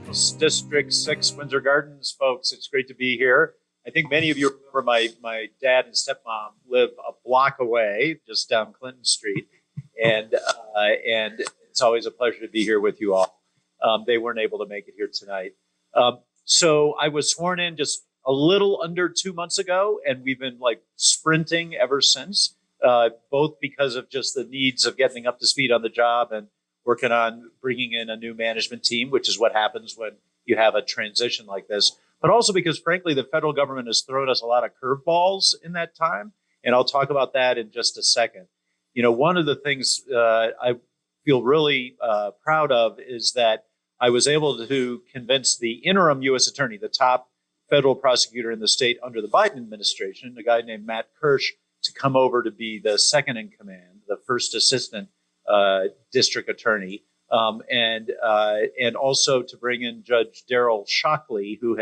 District 6, Windsor Gardens, folks. It's great to be here. I think many of you remember my dad and stepmom live a block away, just down Clinton Street. And it's always a pleasure to be here with you all. They weren't able to make it here tonight. So I was sworn in just a little under 2 months ago, and we've been like sprinting ever since, both because of just the needs of getting up to speed on the job and working on bringing in a new management team, which is what happens when you have a transition like this, but also because, frankly, the federal government has thrown us a lot of curveballs in that time. And I'll talk about that in just a second. You know, one of the things I feel really proud of is that I was able to convince the interim U.S. attorney, the top federal prosecutor in the state under the Biden administration, a guy named Matt Kirsch, to come over to be the second in command, the first assistant district attorney, and also to bring in Judge Daryl Shockley, who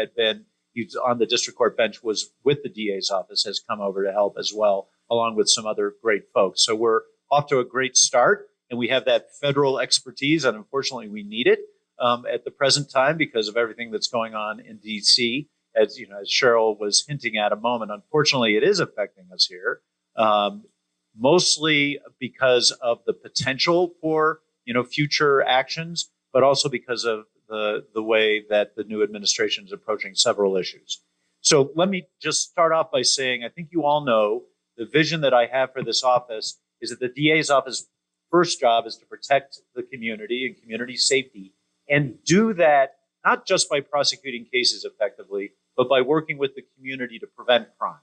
he's on the district court bench, was with the DA's office, has come over to help as well, along with some other great folks. So we're off to a great start, and we have that federal expertise, and unfortunately we need it at the present time because of everything that's going on in D.C. As you know, as Cheryl was hinting at a moment, unfortunately it is affecting us here. Mostly because of the potential for, future actions, but also because of the way that the new administration is approaching several issues. So let me just start off by saying, I think you all know the vision that I have for this office is that the DA's office first job is to protect the community and community safety, and do that not just by prosecuting cases effectively, but by working with the community to prevent crime,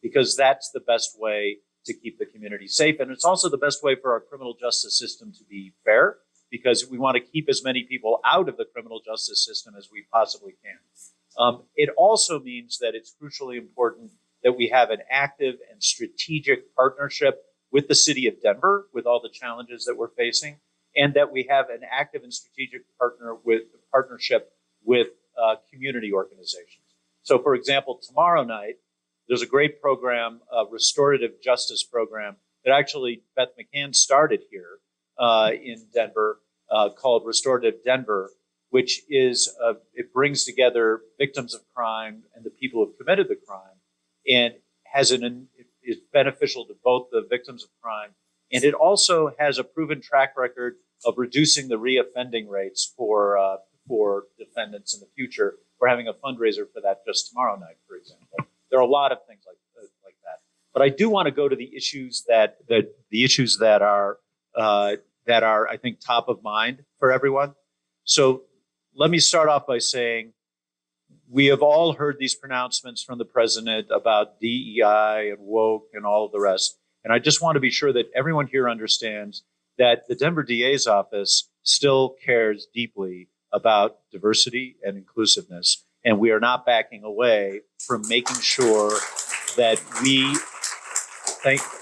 because that's the best way to keep the community safe. And it's also the best way for our criminal justice system to be fair, because we want to keep as many people out of the criminal justice system as we possibly can. It also means that it's crucially important that we have an active and strategic partnership with the city of Denver, with all the challenges that we're facing, and that we have an active and strategic partnership with community organizations. So, for example, tomorrow night, there's a great program, a restorative justice program that actually Beth McCann started here in Denver called Restorative Denver, which is, it brings together victims of crime and the people who have committed the crime, and is beneficial to both the victims of crime, and it also has a proven track record of reducing the reoffending rates for defendants in the future. We're having a fundraiser for that just tomorrow night, for example. There are a lot of things like that, but I do want to go to the issues that are I think top of mind for everyone. So let me start off by saying we have all heard these pronouncements from the president about DEI and woke and all of the rest, and I just want to be sure that everyone here understands that the Denver DA's office still cares deeply about diversity and inclusiveness. And we are not backing away from making sure that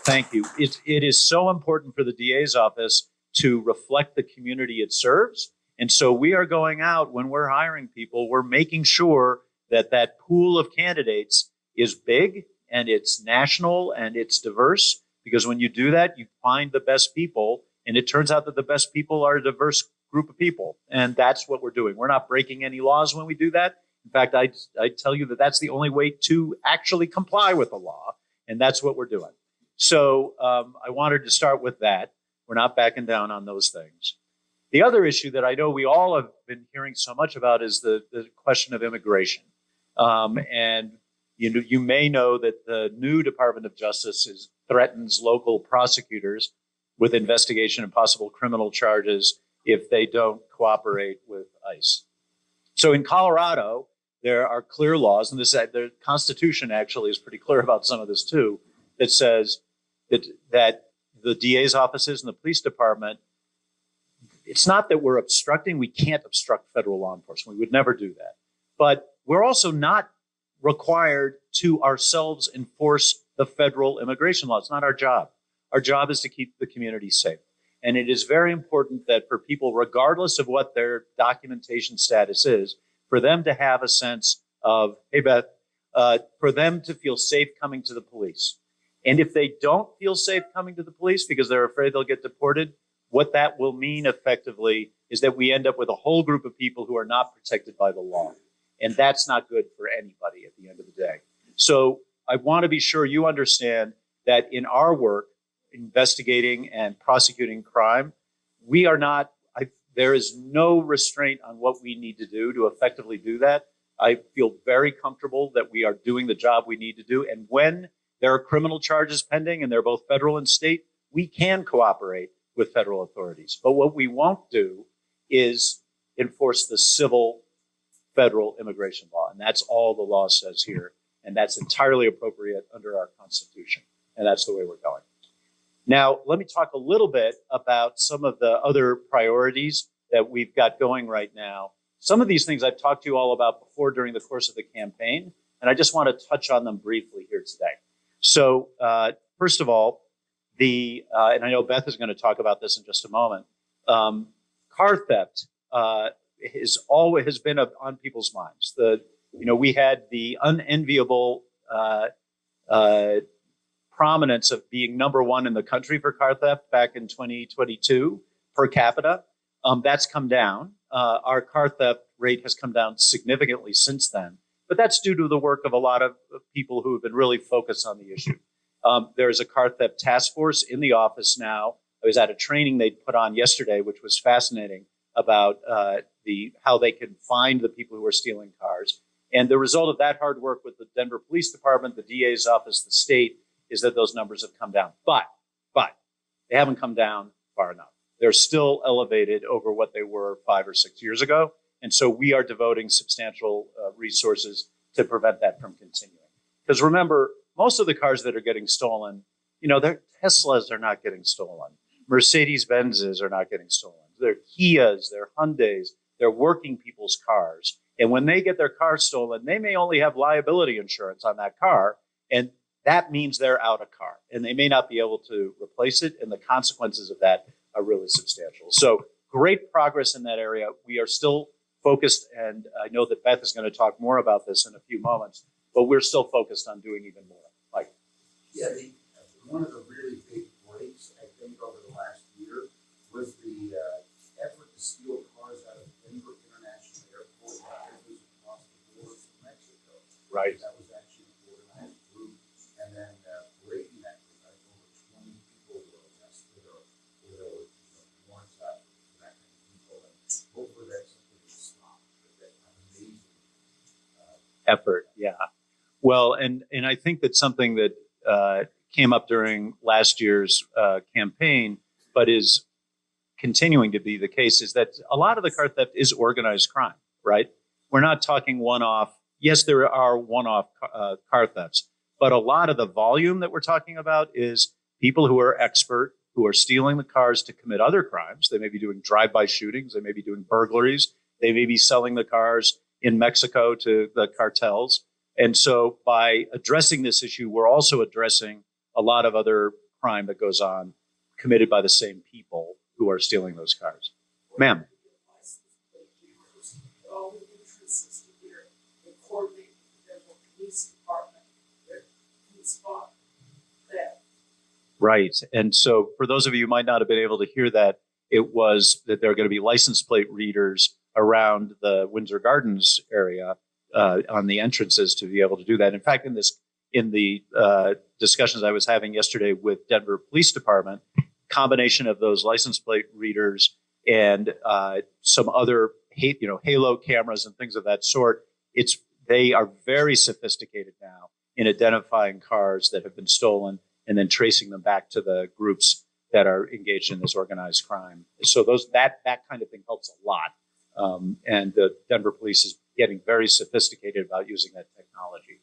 thank you. It is so important for the DA's office to reflect the community it serves. And so we are going out when we're hiring people, we're making sure that that pool of candidates is big and it's national and it's diverse, because when you do that, you find the best people. And it turns out that the best people are a diverse group of people. And that's what we're doing. We're not breaking any laws when we do that. In fact, I tell you that that's the only way to actually comply with the law, and that's what we're doing. So I wanted to start with that. We're not backing down on those things. The other issue that I know we all have been hearing so much about is the question of immigration. And you may know that the new Department of Justice threatens local prosecutors with investigation and possible criminal charges if they don't cooperate with ICE. So in Colorado, there are clear laws, and the Constitution actually is pretty clear about some of this too, that says that the DA's offices and the police department, it's not that we're obstructing, we can't obstruct federal law enforcement. We would never do that. But we're also not required to ourselves enforce the federal immigration law. It's not our job. Our job is to keep the community safe. And it is very important that for people, regardless of what their documentation status is, for them to have a sense of, hey, Beth, for them to feel safe coming to the police. And if they don't feel safe coming to the police because they're afraid they'll get deported, what that will mean effectively is that we end up with a whole group of people who are not protected by the law. And that's not good for anybody at the end of the day. So I want to be sure you understand that in our work, investigating and prosecuting crime, we are not, there is no restraint on what we need to do to effectively do that. I feel very comfortable that we are doing the job we need to do. And when there are criminal charges pending, and they're both federal and state, we can cooperate with federal authorities. But what we won't do is enforce the civil federal immigration law. And that's all the law says here. And that's entirely appropriate under our Constitution. And that's the way we're going. Now, let me talk a little bit about some of the other priorities that we've got going right now. Some of these things I've talked to you all about before during the course of the campaign, and I just want to touch on them briefly here today. So, first of all, and I know Beth is going to talk about this in just a moment, car theft has been on people's minds. We had the unenviable prominence of being number one in the country for car theft back in 2022 per capita. That's come down. Our car theft rate has come down significantly since then, but that's due to the work of a lot of people who have been really focused on the issue. There is a car theft task force in the office now. I was at a training they put on yesterday, which was fascinating, about how they can find the people who are stealing cars. And the result of that hard work with the Denver Police Department, the DA's office, the state, is that those numbers have come down. But they haven't come down far enough. They're still elevated over what they were 5 or 6 years ago. And so we are devoting substantial resources to prevent that from continuing. Because remember, most of the cars that are getting stolen, their Teslas are not getting stolen. Mercedes-Benzes are not getting stolen. They're Kias, they're Hyundais, they're working people's cars. And when they get their car stolen, they may only have liability insurance on that car. And that means they're out of car. And they may not be able to replace it. And the consequences of that are really substantial. So great progress in that area. We are still focused, and I know that Beth is going to talk more about this in a few moments, but we're still focused on doing even more. Mike? Yeah, one of the really big breaks, I think, over the last year was the effort to steal cars out of Windsor International Airport across the border to Mexico. Right. That was actually an organized group. And then breaking that, over 20 people were arrested or warrants out for that kind of people. And hopefully that's something to stop. That amazing effort, yeah. Well, and I think that's something that came up during last year's campaign, but is continuing to be the case, is that a lot of the car theft is organized crime, right? We're not talking one-off. Yes, there are one-off car thefts, but a lot of the volume that we're talking about is people who are expert, who are stealing the cars to commit other crimes. They may be doing drive-by shootings. They may be doing burglaries. They may be selling the cars in Mexico to the cartels. And so by addressing this issue, we're also addressing a lot of other crime that goes on committed by the same people who are stealing those cars. Ma'am. Right. And so for those of you who might not have been able to hear that, it was that there are going to be license plate readers around the Windsor Gardens area on the entrances to be able to do that. In fact, in the discussions I was having yesterday with Denver Police Department, combination of those license plate readers and some other halo cameras and things of that sort, they are very sophisticated now in identifying cars that have been stolen and then tracing them back to the groups that are engaged in this organized crime. So that kind of thing helps a lot. And the Denver police is getting very sophisticated about using that technology.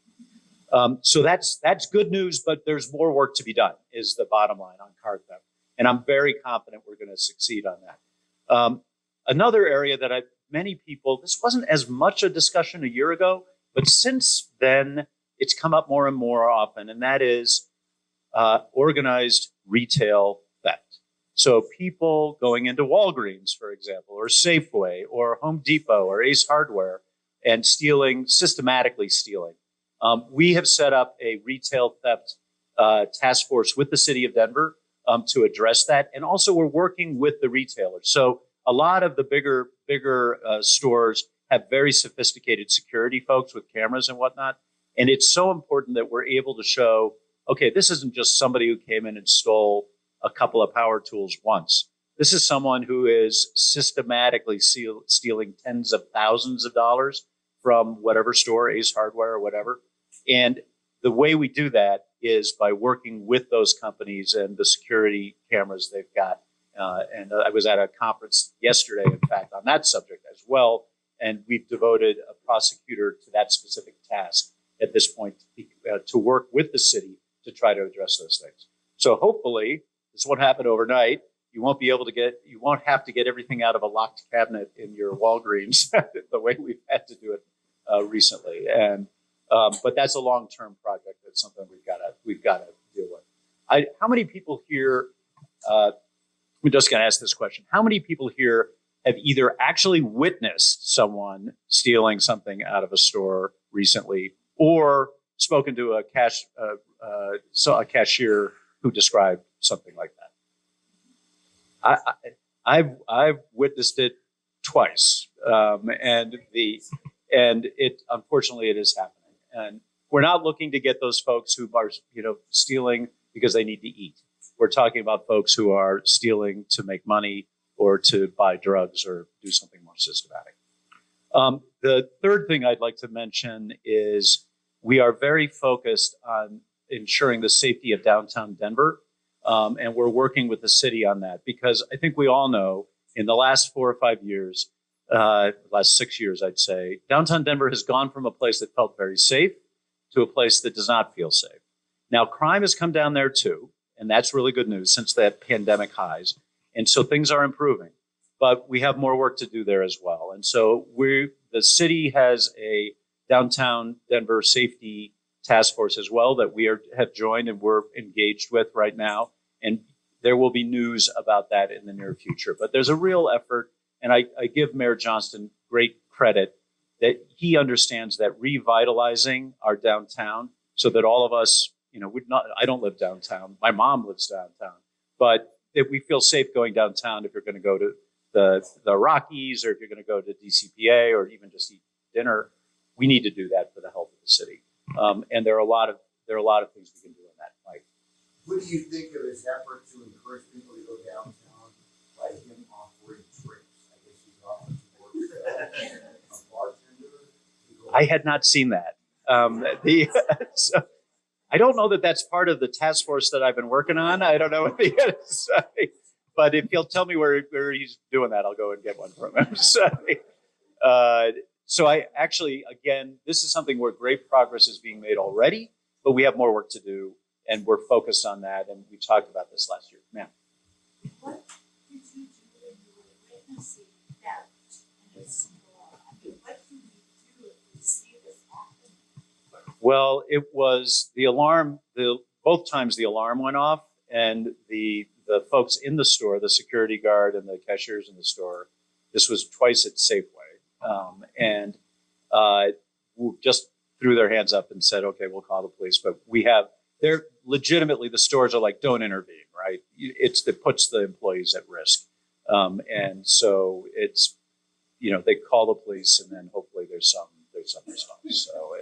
So that's good news, but there's more work to be done, is the bottom line on car theft. And I'm very confident we're going to succeed on that. Another area that many people, this wasn't as much a discussion a year ago, but since then it's come up more and more often, and that is organized retail theft. So people going into Walgreens, for example, or Safeway, or Home Depot, or Ace Hardware, and systematically stealing. We have set up a retail theft task force with the city of Denver. to address that. And also we're working with the retailers. So a lot of the bigger stores have very sophisticated security folks with cameras and whatnot. And it's so important that we're able to show, okay, this isn't just somebody who came in and stole a couple of power tools once. This is someone who is systematically stealing tens of thousands of dollars from whatever store, Ace Hardware or whatever. And the way we do that is by working with those companies and the security cameras they've got. And I was at a conference yesterday, in fact, on that subject as well. And we've devoted a prosecutor to that specific task at this point to work with the city to try to address those things. So hopefully this won't happen overnight. You won't have to get everything out of a locked cabinet in your Walgreens the way we've had to do it recently. And but that's a long-term project. That's something we've got to deal with. How many people here? I'm just going to ask this question: how many people here have either actually witnessed someone stealing something out of a store recently, or spoken to a cashier who described something like that? I've witnessed it twice, and it unfortunately it is happening. And we're not looking to get those folks who are stealing because they need to eat. We're talking about folks who are stealing to make money or to buy drugs or do something more systematic. The third thing I'd like to mention is we are very focused on ensuring the safety of downtown Denver. And we're working with the city on that because I think we all know in the last 4 or 5 years, last 6 years, I'd say, downtown Denver has gone from a place that felt very safe to a place that does not feel safe. Now, crime has come down there too, and that's really good news since that pandemic highs. And so things are improving, but we have more work to do there as well. And so the city has a downtown Denver safety task force as well that we have joined and we're engaged with right now. And there will be news about that in the near future. But there's a real effort, and I give Mayor Johnston great credit that he understands that revitalizing our downtown so that all of us, I don't live downtown. My mom lives downtown, but that we feel safe going downtown if you're going to go to the Rockies or if you're going to go to DCPA or even just eat dinner. We need to do that for the health of the city. And there are a lot of things we can do in that, Mike. What do you think of his effort to encourage people to go downtown by him offering drinks? I guess he's offering a bartender. I had not seen that. So I don't know that that's part of the task force that I've been working on. I don't know what he had to say, but if he'll tell me where he's doing that, I'll go and get one from him. So I actually, again, this is something where great progress is being made already, but we have more work to do, and we're focused on that. And we talked about this last year. Ma'am. What did you do when you were witnessing that in a store? I mean, what do you do if you see this happen? Well, it was the alarm. Both times the alarm went off, and the folks in the store, the security guard and the cashiers in the store. This was twice at Safeway, and just threw their hands up and said, "Okay, we'll call the police." But they're legitimately, the stores are like, don't intervene, right? It puts the employees at risk. And so it's, they call the police and then hopefully there's some response. So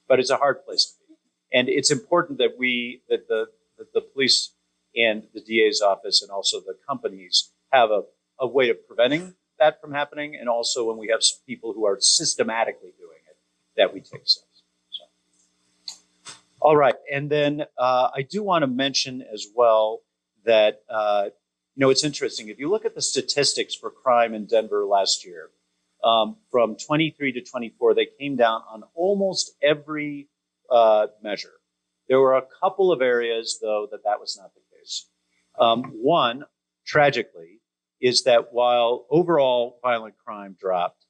but it's a hard place to be. And it's important that the police and the DA's office and also the companies have a way of preventing that from happening. And also when we have people who are systematically doing it, that we take steps. All right. And then I do want to mention as well that, it's interesting. If you look at the statistics for crime in Denver last year, from 23 to 24, they came down on almost every measure. There were a couple of areas, though, that was not the case. One, tragically, is that while overall violent crime dropped,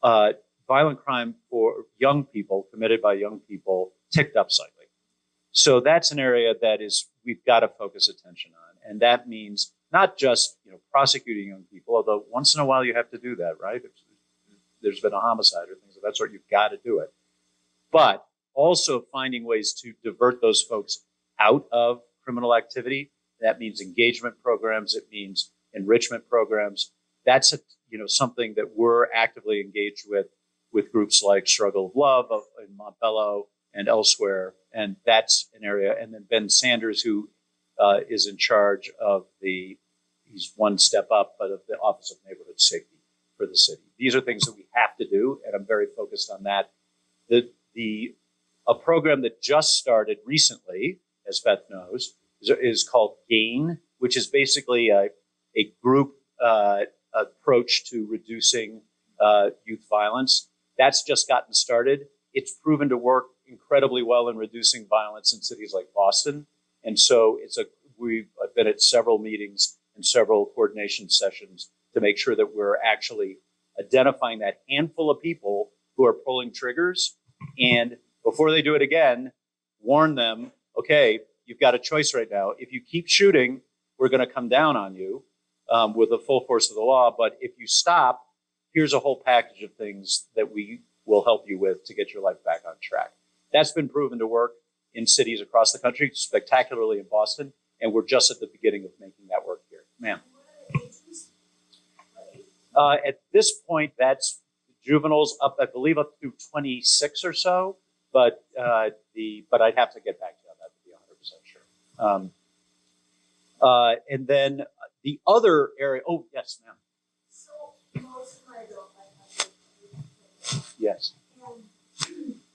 violent crime for young people, committed by young people, ticked up slightly. So that's an area that we've got to focus attention on. And that means not just, prosecuting young people, although once in a while you have to do that, right? If there's been a homicide or things of that sort, you've got to do it. But also finding ways to divert those folks out of criminal activity That means engagement programs. It means enrichment programs. That's something that we're actively engaged with groups like Struggle of Love in Montbello and elsewhere. And that's an area. And then Ben Sanders, who is in charge of he's one step up, but of the Office of Neighborhood Safety for the city. These are things that we have to do, and I'm very focused on that. A program that just started recently, as Beth knows, is called GAIN, which is basically a group approach to reducing youth violence. That's just gotten started. It's proven to work incredibly well in reducing violence in cities like Boston. And so I've been at several meetings and several coordination sessions to make sure that we're actually identifying that handful of people who are pulling triggers, and before they do it again, warn them, okay, you've got a choice right now. If you keep shooting, we're going to come down on you with the full force of the law. But if you stop, here's a whole package of things that we will help you with to get your life back on track. That's been proven to work in cities across the country, spectacularly in Boston, and we're just at the beginning of making that work here. Ma'am. At this point, that's juveniles up, I believe, up to 26 or so. But I'd have to get back to you on that to be 100% sure. And then the other area. Oh, yes, ma'am. So most of my adult life, Yes. and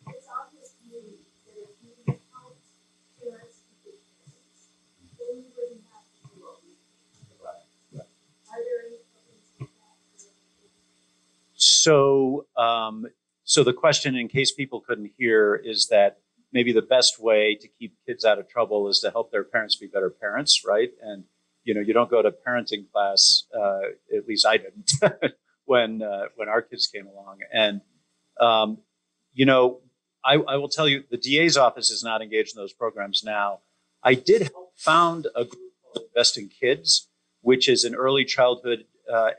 it's obvious to me that if you help parents to be parents, then we wouldn't have to do what we do. Are there any programs like that? So the question, in case people couldn't hear, is that maybe the best way to keep kids out of trouble is to help their parents be better parents, right? And you don't go to parenting class. At least I didn't when our kids came along. And I will tell you, the DA's office is not engaged in those programs now. I did help found a group called Invest in Kids, which is an early childhood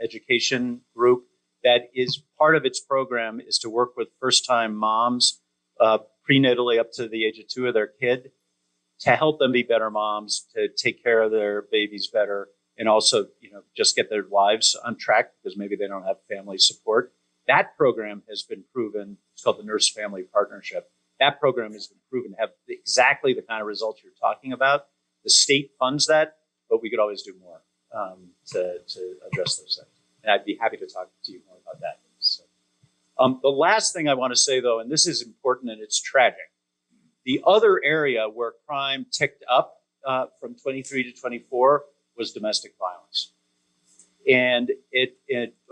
education group that is part of its program is to work with first-time moms prenatally up to the age of 2 of their kid to help them be better moms, to take care of their babies better, and also, just get their lives on track because maybe they don't have family support. That program has been proven. It's called the Nurse Family Partnership. That program has been proven to have exactly the kind of results you're talking about. The state funds that, but we could always do more to address those things. And I'd be happy to talk to you more about that. So, the last thing I want to say, though, and this is important and it's tragic, the other area where crime ticked up from 23 to 24 was domestic violence. And it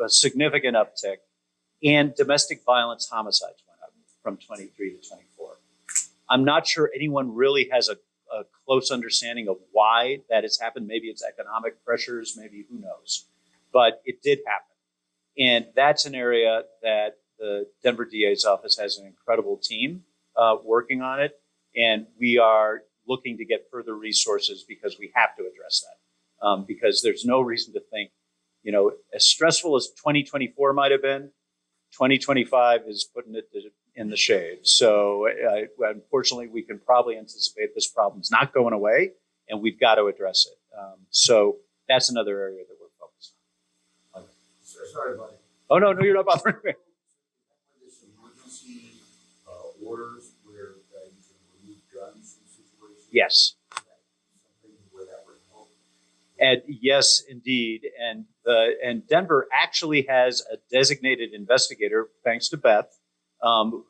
a significant uptick. And domestic violence homicides went up from 23 to 24. I'm not sure anyone really has a close understanding of why that has happened. Maybe it's economic pressures, maybe who knows. But it did happen. And that's an area that the Denver DA's office has an incredible team working on it. And we are looking to get further resources because we have to address that. Because there's no reason to think, as stressful as 2024 might have been, 2025 is putting it in the shade. So unfortunately, we can probably anticipate this problem's not going away, and we've got to address it. So that's another area that we're focused on. Sorry, buddy. Oh, no, you're not bothering me. There's some emergency orders where you can remove guns in situations. Yes. Something where that would help. And yes, indeed. And Denver actually has a designated investigator, thanks to Beth,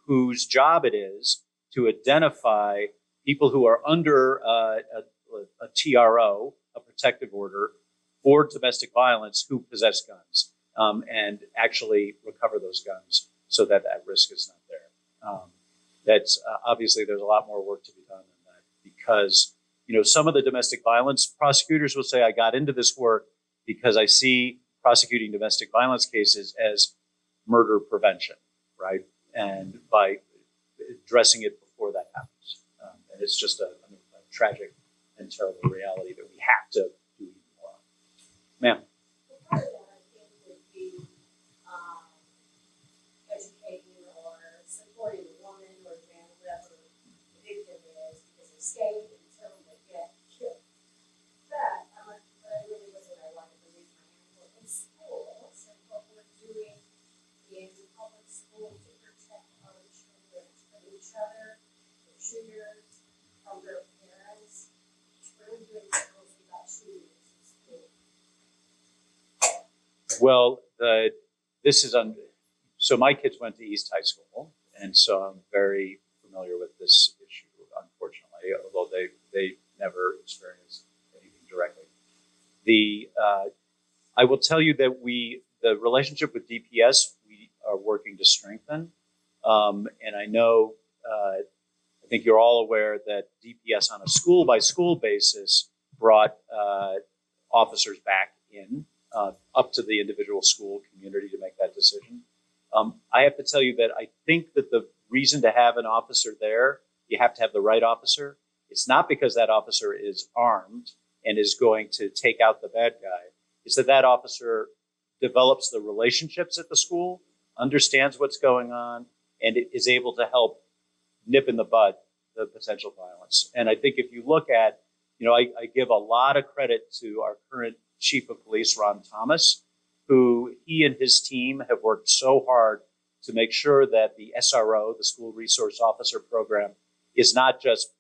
whose job it is to identify people who are under a TRO, a protective order, for domestic violence who possess guns, and actually recover those guns so that that risk is not there. That's obviously there's a lot more work to be done in that because some of the domestic violence prosecutors will say, I got into this work because I see prosecuting domestic violence cases as murder prevention, right? And by addressing it before that happens. And it's just a tragic and terrible reality that we have to do even more. Ma'am. Part of that, I think, would be educating or supporting a woman or man, whoever the victim is, because they stay until they get killed. But Well, this is on. So my kids went to East High School, and so I'm very familiar with this issue. Unfortunately, although they never experienced anything directly. I will tell you that the relationship with DPS we are working to strengthen, and I know. I think you're all aware that DPS on a school by school basis brought officers back in up to the individual school community to make that decision. I have to tell you that I think that the reason to have an officer there, you have to have the right officer. It's not because that officer is armed and is going to take out the bad guy. It's that officer develops the relationships at the school, understands what's going on, and is able to help nip in the bud the potential violence. And I think if you look at, I give a lot of credit to our current chief of police, Ron Thomas, who he and his team have worked so hard to make sure that the SRO, the School Resource Officer Program, is not just,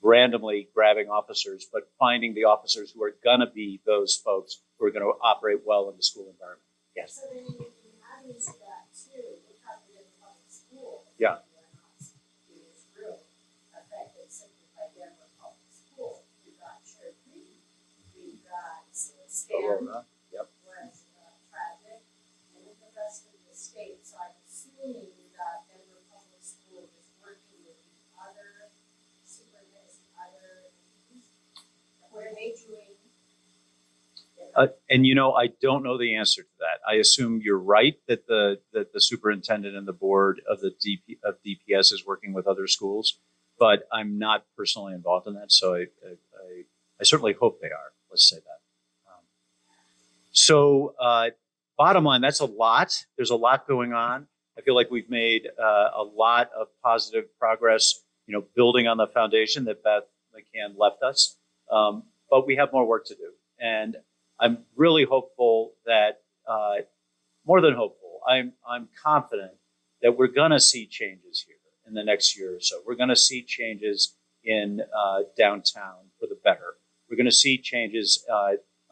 randomly grabbing officers, but finding the officers who are going to be those folks who are going to operate well in the school environment. Yes. So then you can add into that too, what's happening in public school. Yeah. Affected simply by Denver public school. We've got Cherokee, we've got Stanton, Aurora. Yep. was tragic, and with the rest of the state. So I'm assuming that Denver public school is working with the other superintendents, other entities. What are they doing? And I don't know the answer to that. I assume you're right that the superintendent and the board of the DPS is working with other schools, but I'm not personally involved in that. So I certainly hope they are. Let's say that. So bottom line, that's a lot. There's a lot going on. I feel like we've made a lot of positive progress, building on the foundation that Beth McCann left us. But we have more work to do. And I'm really hopeful that, more than hopeful, I'm confident that we're going to see changes here in the next year or so. We're going to see changes in downtown for the better. We're going to see changes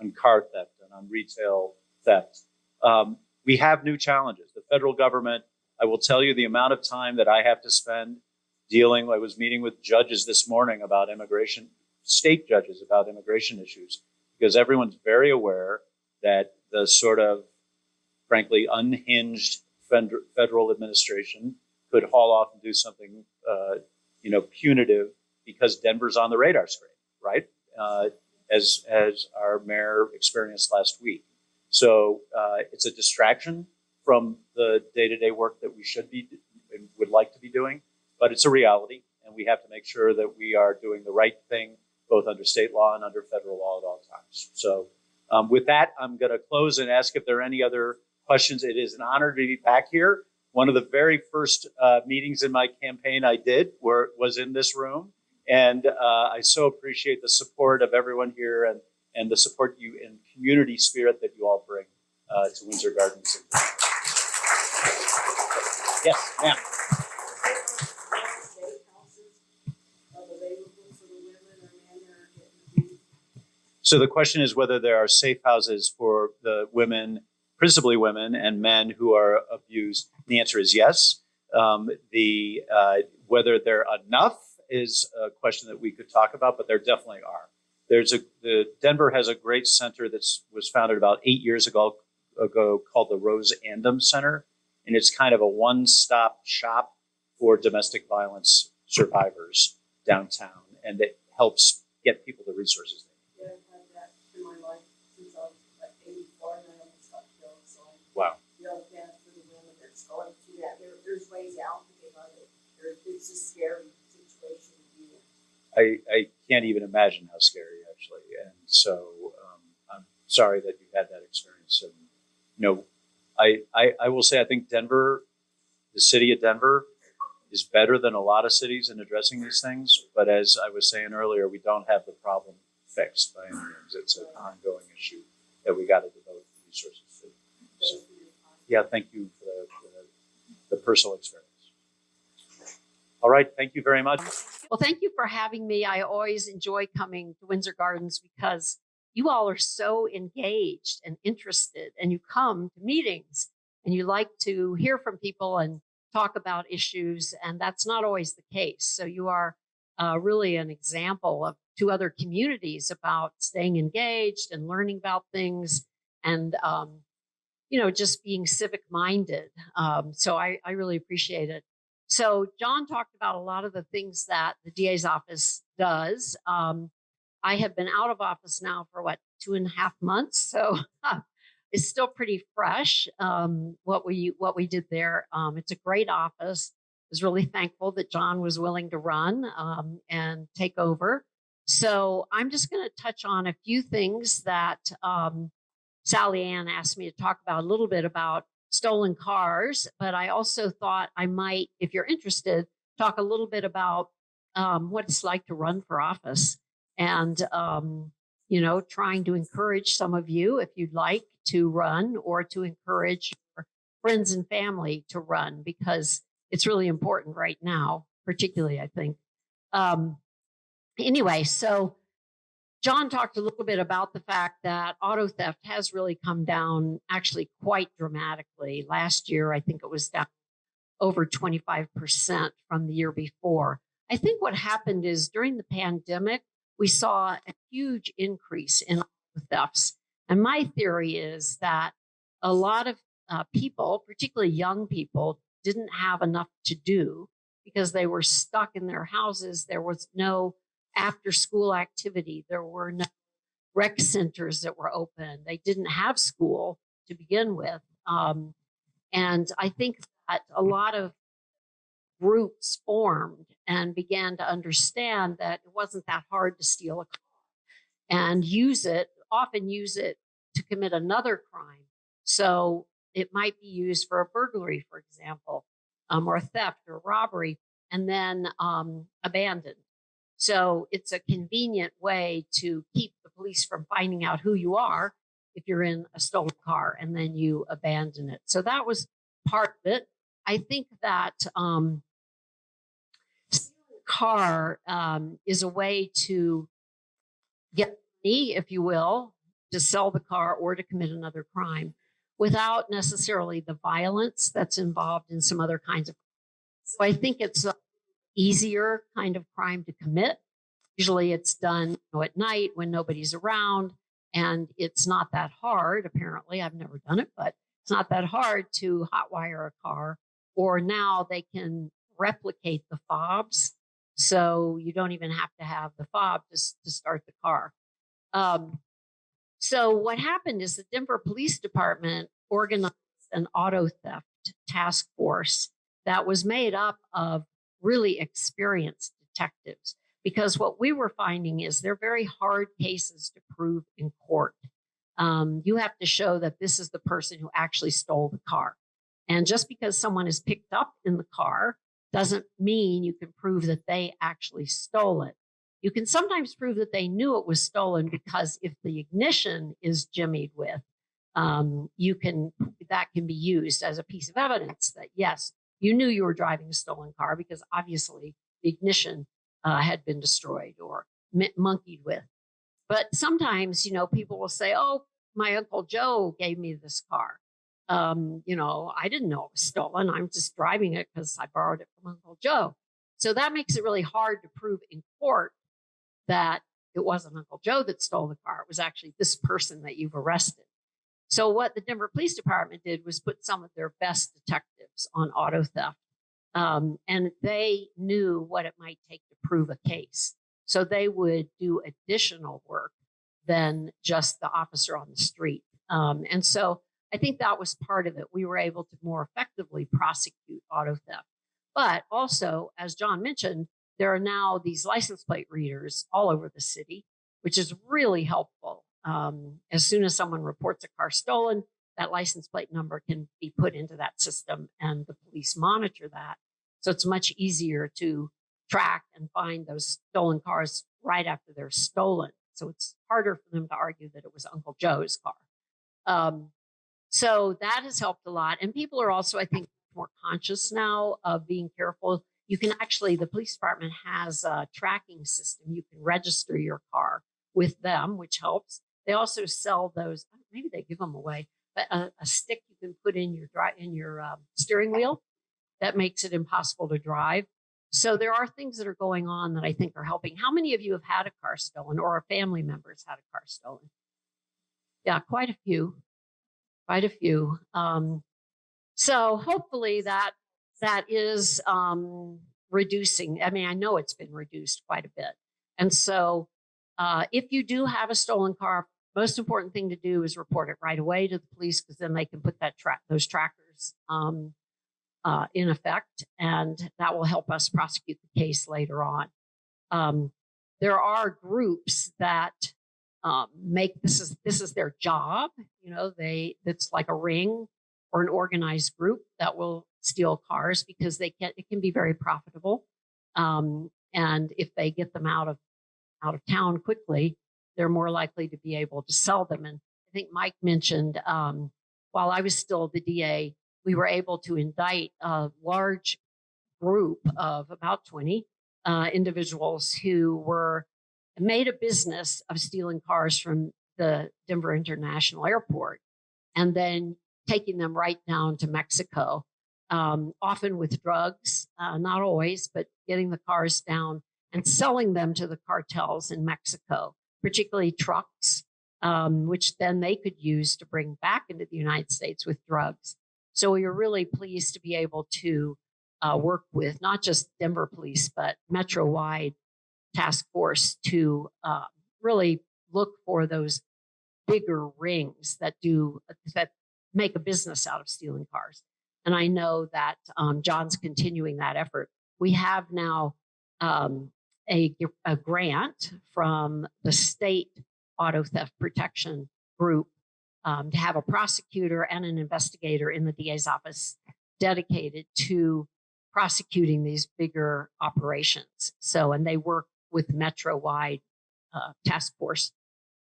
on car theft and on retail theft. We have new challenges. The federal government, I will tell you the amount of time that I have to spend dealing. I was meeting with judges this morning about immigration, state judges about immigration issues, because everyone's very aware that the sort of, frankly, unhinged federal administration could haul off and do something, punitive because Denver's on the radar screen, right? As our mayor experienced last week. So it's a distraction from the day-to-day work that we should be and would like to be doing, but it's a reality, and we have to make sure that we are doing the right thing both under state law and under federal law at all times. So with that, I'm going to close and ask if there are any other questions. It is an honor to be back here. One of the very first meetings in my campaign I did was in this room. And I so appreciate the support of everyone here and the support you and community spirit that you all bring to Windsor Gardens. Yes, ma'am. So the question is whether there are safe houses for the women, principally women and men who are abused. The answer is yes. Whether there are enough is a question that we could talk about, but there definitely are. Denver has a great center that was founded about 8 years ago called the Rose Andom Center, and it's kind of a one-stop shop for domestic violence survivors downtown, and it helps get people the resources they need. Yeah, I've had that through my life since I was like 84, and I almost got killed. So I'm Wow. real fan for the women that's going through that. There's ways out, but it's a scary situation to be in. I can't even imagine how scary, actually. And so I'm sorry that you had that experience. And, I will say I think Denver, the city of Denver, is better than a lot of cities in addressing these things. But as I was saying earlier, we don't have the problem fixed by any means. It's an ongoing issue that we got to devote resources to. So, yeah, thank you for the personal experience. All right, thank you very much. Well, thank you for having me. I always enjoy coming to Windsor Gardens because you all are so engaged and interested, and you come to meetings and you like to hear from people and talk about issues. And that's not always the case. So you are really an example of to other communities about staying engaged and learning about things and, just being civic minded. So I really appreciate it. So John talked about a lot of the things that the DA's office does. I have been out of office now for 2.5 months. So it's still pretty fresh. What we did there. It's a great office. I was really thankful that John was willing to run and take over. So I'm just going to touch on a few things that Sally Ann asked me to talk about a little bit about stolen cars, but I also thought I might, if you're interested, talk a little bit about what it's like to run for office and, trying to encourage some of you, if you'd like to run, or to encourage your friends and family to run, because it's really important right now, particularly, I think. Anyway, so John talked a little bit about the fact that auto theft has really come down actually quite dramatically. Last year, I think it was down over 25% from the year before. I think what happened is during the pandemic, we saw a huge increase in auto thefts. And my theory is that a lot of people, particularly young people, didn't have enough to do because they were stuck in their houses. There was no after school activity. There were no rec centers that were open. They didn't have school to begin with. And I think that a lot of groups formed and began to understand that it wasn't that hard to steal a car and often use it to commit another crime. So it might be used for a burglary, for example, or theft or robbery, and then abandoned. So it's a convenient way to keep the police from finding out who you are if you're in a stolen car and then you abandon it. So that was part of it. I think that stealing a car is a way to get money, if you will, to sell the car or to commit another crime without necessarily the violence that's involved in some other kinds of. So I think it's easier kind of crime to commit. Usually it's done at night when nobody's around, and it's not that hard, apparently. I've never done it, but it's not that hard to hotwire a car. Or now they can replicate the fobs, so you don't even have to have the fob to start the car. So what happened is the Denver Police Department organized an auto theft task force that was made up of really experienced detectives, because what we were finding is they're very hard cases to prove in court. You have to show that this is the person who actually stole the car. And just because someone is picked up in the car doesn't mean you can prove that they actually stole it. You can sometimes prove that they knew it was stolen, because if the ignition is jimmied with, that can be used as a piece of evidence that, yes, you knew you were driving a stolen car because obviously the ignition had been destroyed or monkeyed with. But sometimes, people will say, oh, my Uncle Joe gave me this car. I didn't know it was stolen. I'm just driving it because I borrowed it from Uncle Joe. So that makes it really hard to prove in court that it wasn't Uncle Joe that stole the car. It was actually this person that you've arrested. So what the Denver Police Department did was put some of their best detectives on auto theft. And they knew what it might take to prove a case. So they would do additional work than just the officer on the street. And so I think that was part of it. We were able to more effectively prosecute auto theft. But also, as John mentioned, there are now these license plate readers all over the city, which is really helpful. As soon as someone reports a car stolen, that license plate number can be put into that system and the police monitor that. So it's much easier to track and find those stolen cars right after they're stolen. So it's harder for them to argue that it was Uncle Joe's car. So that has helped a lot. And people are also, I think, more conscious now of being careful. You can actually, the police department has a tracking system. You can register your car with them, which helps. They also sell those. Maybe they give them away, but a stick you can put in your steering wheel that makes it impossible to drive. So there are things that are going on that I think are helping. How many of you have had a car stolen, or a family member's had a car stolen? Yeah, quite a few. Quite a few. So hopefully that is reducing. I mean, I know it's been reduced quite a bit. And so if you do have a stolen car, most important thing to do is report it right away to the police, because then they can put those trackers in effect, and that will help us prosecute the case later on. There are groups that make this is their job. It's like a ring or an organized group that will steal cars, because it can be very profitable. And if they get them out of town quickly, they're more likely to be able to sell them. And I think Mike mentioned, while I was still the DA, we were able to indict a large group of about 20 individuals who made a business of stealing cars from the Denver International Airport and then taking them right down to Mexico, often with drugs, not always, but getting the cars down and selling them to the cartels in Mexico, particularly trucks, which then they could use to bring back into the United States with drugs. So we were really pleased to be able to work with not just Denver police, but Metro-wide task force to really look for those bigger rings that make a business out of stealing cars. And I know that John's continuing that effort. We have now a grant from the state auto theft protection group to have a prosecutor and an investigator in the DA's office dedicated to prosecuting these bigger operations. And they work with Metro-wide task force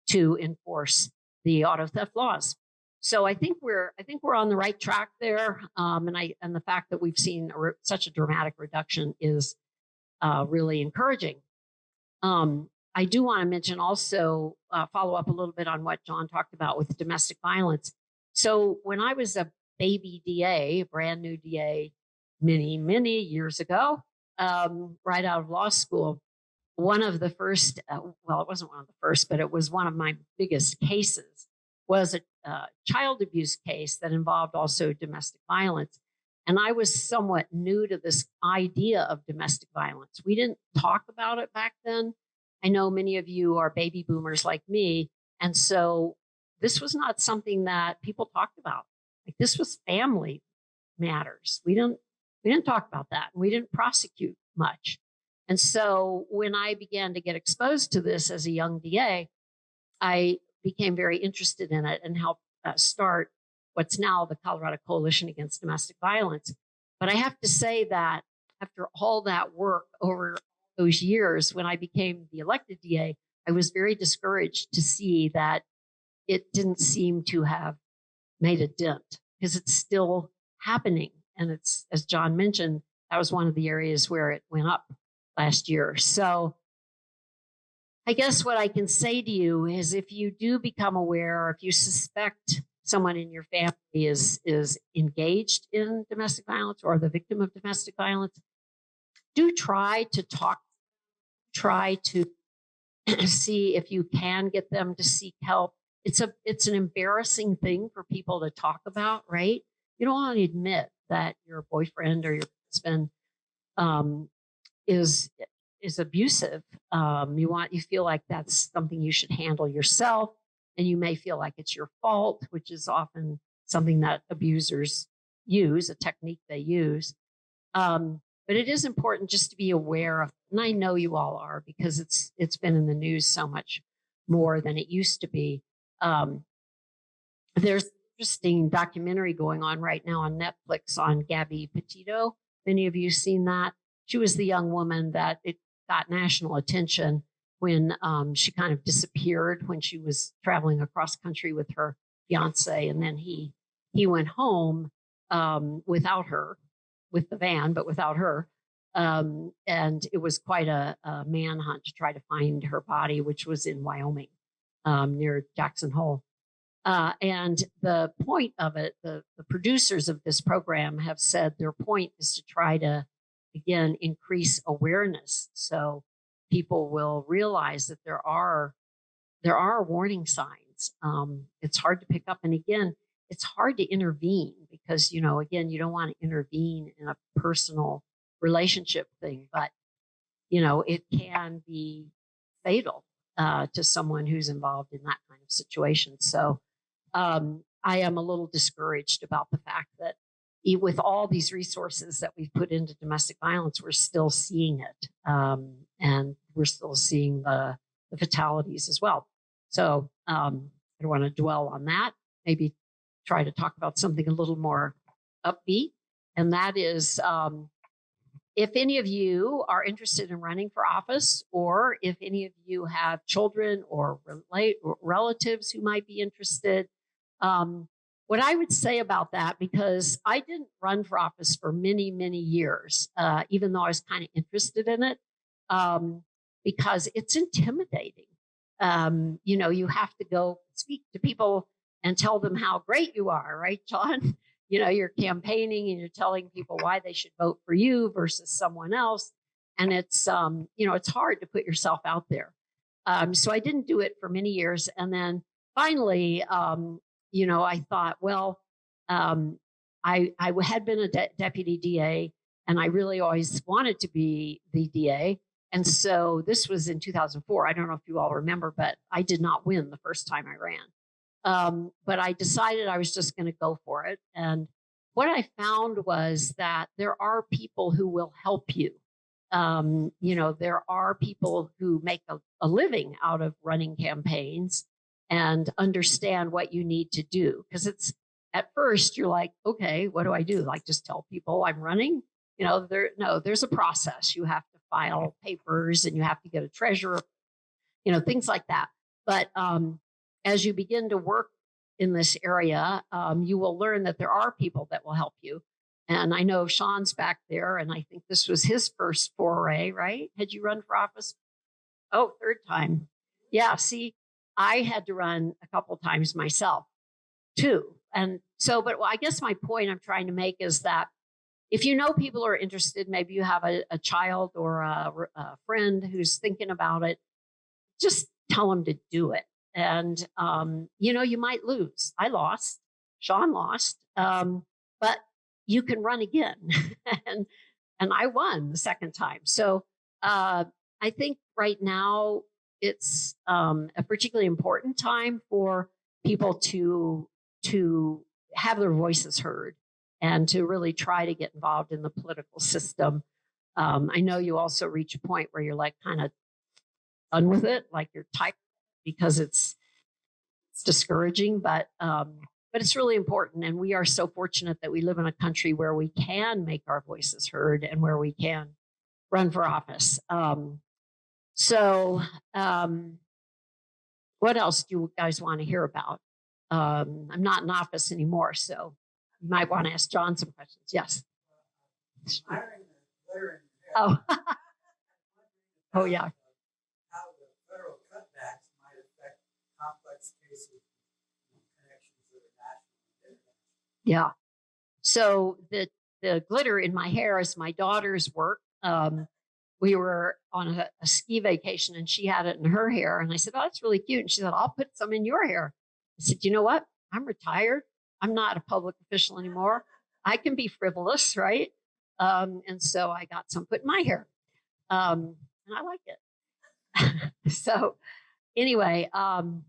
to enforce the auto theft laws. So I think we're on the right track there, and the fact that we've seen such a dramatic reduction is really encouraging. I do want to mention also, follow up a little bit on what John talked about with domestic violence. So when I was a baby DA, a brand new DA, many years ago, right out of law school, one of the first, well, it wasn't one of the first, but it was one of my biggest cases, was a child abuse case that involved also domestic violence. And I was somewhat new to this idea of domestic violence. We didn't talk about it back then. I know many of you are baby boomers like me. And so this was not something that people talked about. Like, this was family matters. We didn't talk about that. And we didn't prosecute much. And so when I began to get exposed to this as a young DA, I became very interested in it and helped start what's now the Colorado Coalition Against Domestic Violence. But I have to say that after all that work over those years, when I became the elected DA, I was very discouraged to see that it didn't seem to have made a dent, because it's still happening. And it's, as John mentioned, that was one of the areas where it went up last year. So I guess what I can say to you is, if you do become aware, or if you suspect someone in your family is engaged in domestic violence or the victim of domestic violence, do try to see if you can get them to seek help. It's an embarrassing thing for people to talk about, right? You don't want to admit that your boyfriend or your husband is abusive. You feel like that's something you should handle yourself, and you may feel like it's your fault, which is often something that abusers use, a technique they use. But it is important just to be aware of, and I know you all are, because it's been in the news so much more than it used to be. There's an interesting documentary going on right now on Netflix on Gabby Petito. Many of you seen that? She was the young woman that it got national attention when she kind of disappeared when she was traveling across country with her fiance, and then he went home without her, with the van, but without her. And it was quite a manhunt to try to find her body, which was in Wyoming. near Jackson Hole. And the point of it, the producers of this program have said their point is to try to, again, increase awareness so people will realize that there are warning signs. It's hard to pick up. And again, it's hard to intervene because, again, you don't want to intervene in a personal relationship thing, but, it can be fatal to someone who's involved in that kind of situation. So I am a little discouraged about the fact that with all these resources that we've put into domestic violence, we're still seeing it. And we're still seeing the fatalities as well. So I don't want to dwell on that. Maybe try to talk about something a little more upbeat. And that is, if any of you are interested in running for office, or if any of you have children or relatives who might be interested, what I would say about that, because I didn't run for office for many, many years, even though I was kind of interested in it, because it's intimidating. You have to go speak to people and tell them how great you are, right, John? You're campaigning and you're telling people why they should vote for you versus someone else. And it's, it's hard to put yourself out there. So I didn't do it for many years. And then finally, I thought, well, I had been a deputy DA and I really always wanted to be the DA. And so this was in 2004. I don't know if you all remember, but I did not win the first time I ran. But I decided I was just going to go for it. And what I found was that there are people who will help you. There are people who make a living out of running campaigns and understand what you need to do. Because it's at first you're like, okay, what do I do? Like just tell people I'm running? There's a process. You have to file papers and you have to get a treasurer, things like that. But as you begin to work in this area, you will learn that there are people that will help you. And I know Sean's back there, and I think this was his first foray, right? Had you run for office? Oh, third time. Yeah, see, I had to run a couple times myself too. And so, but I guess my point I'm trying to make is that if people are interested, maybe you have a child or a friend who's thinking about it, just tell them to do it. And, you might lose. I lost. Sean lost. But you can run again. and I won the second time. So I think right now it's a particularly important time for people to have their voices heard and to really try to get involved in the political system. I know you also reach a point where you're like kind of done with it, like you're tired because it's discouraging, but it's really important. And we are so fortunate that we live in a country where we can make our voices heard and where we can run for office. What else do you guys want to hear about? I'm not in office anymore, so you might want to ask John some questions. Yes. Oh, oh yeah. How the federal cutbacks might affect complex cases and connections that are national and international. Yeah. So the glitter in my hair is my daughter's work. We were on a ski vacation and she had it in her hair. And I said, oh, that's really cute. And she said, I'll put some in your hair. I said, you know what? I'm retired. I'm not a public official anymore. I can be frivolous, right? And so I got some put in my hair. And I like it. So anyway, and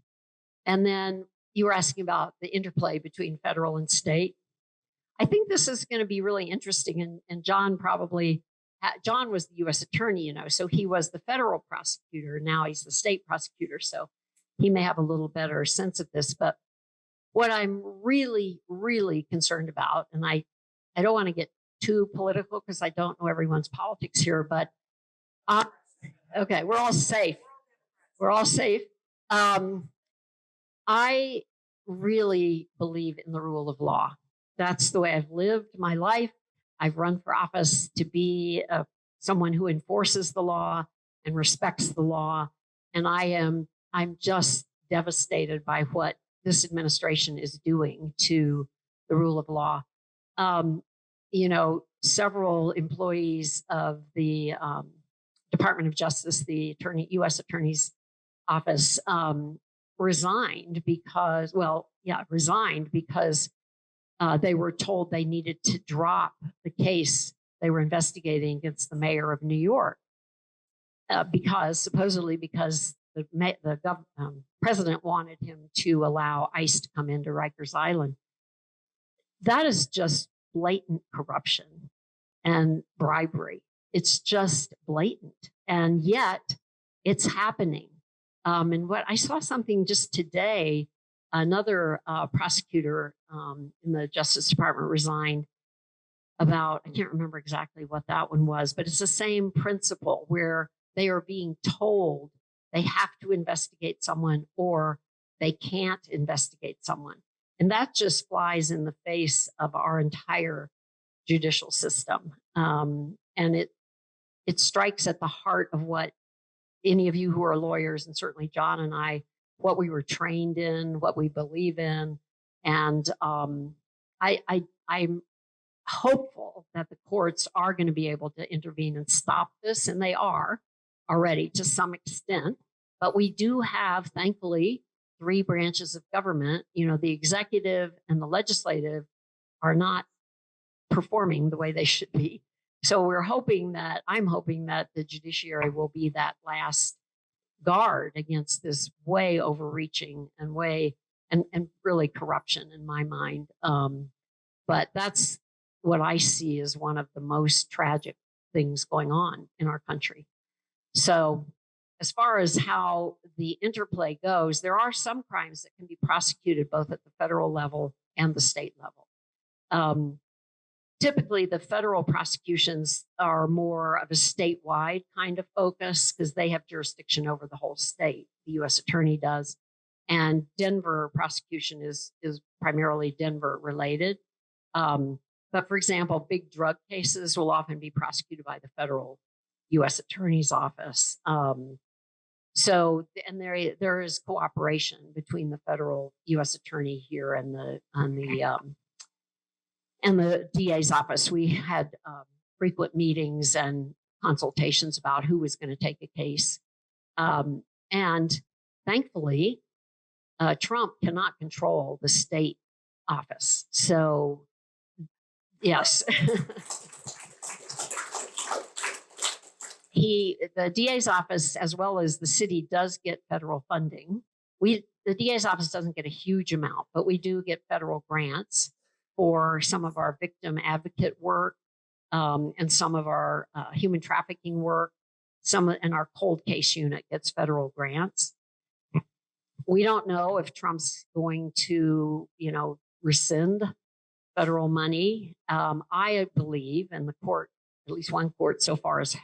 then you were asking about the interplay between federal and state. I think this is going to be really interesting. And John John was the U.S. attorney, so he was the federal prosecutor. Now he's the state prosecutor. So he may have a little better sense of this. But what I'm really, really concerned about, and I don't want to get too political because I don't know everyone's politics here, but okay, we're all safe. We're all safe. I really believe in the rule of law. That's the way I've lived my life. I've run for office to be someone who enforces the law and respects the law. And I'm just devastated by what this administration is doing to the rule of law. Several employees of the Department of Justice, the U.S. Attorney's Office, resigned because they were told they needed to drop the case they were investigating against the mayor of New York because the president wanted him to allow ICE to come into Rikers Island. That is just blatant corruption and bribery. It's just blatant. And yet it's happening. And what I saw something just today, another prosecutor in the Justice Department resigned about, I can't remember exactly what that one was, but it's the same principle where they are being told they have to investigate someone or they can't investigate someone. And that just flies in the face of our entire judicial system. And it strikes at the heart of what any of you who are lawyers, and certainly John and I, what we were trained in, what we believe in. And I'm hopeful that the courts are going to be able to intervene and stop this, and they are already to some extent. But we do have, thankfully, 3 branches of government. The executive and the legislative are not performing the way they should be. So I'm hoping that the judiciary will be that last guard against this way overreaching and really corruption in my mind. But that's what I see as one of the most tragic things going on in our country. So as far as how the interplay goes, there are some crimes that can be prosecuted both at the federal level and the state level. Typically, the federal prosecutions are more of a statewide kind of focus because they have jurisdiction over the whole state. The U.S. Attorney does. And Denver prosecution is primarily Denver related. But for example, big drug cases will often be prosecuted by the federal U.S. Attorney's Office. So there is cooperation between the federal U.S. Attorney here and the DA's office. We had frequent meetings and consultations about who was going to take a case. And thankfully, Trump cannot control the state office. So, yes. The DA's office, as well as the city, does get federal funding. The DA's office doesn't get a huge amount, but we do get federal grants for some of our victim advocate work and some of our human trafficking work. And our cold case unit gets federal grants. We don't know if Trump's going to, rescind federal money. I believe, and the court, at least one court so far, has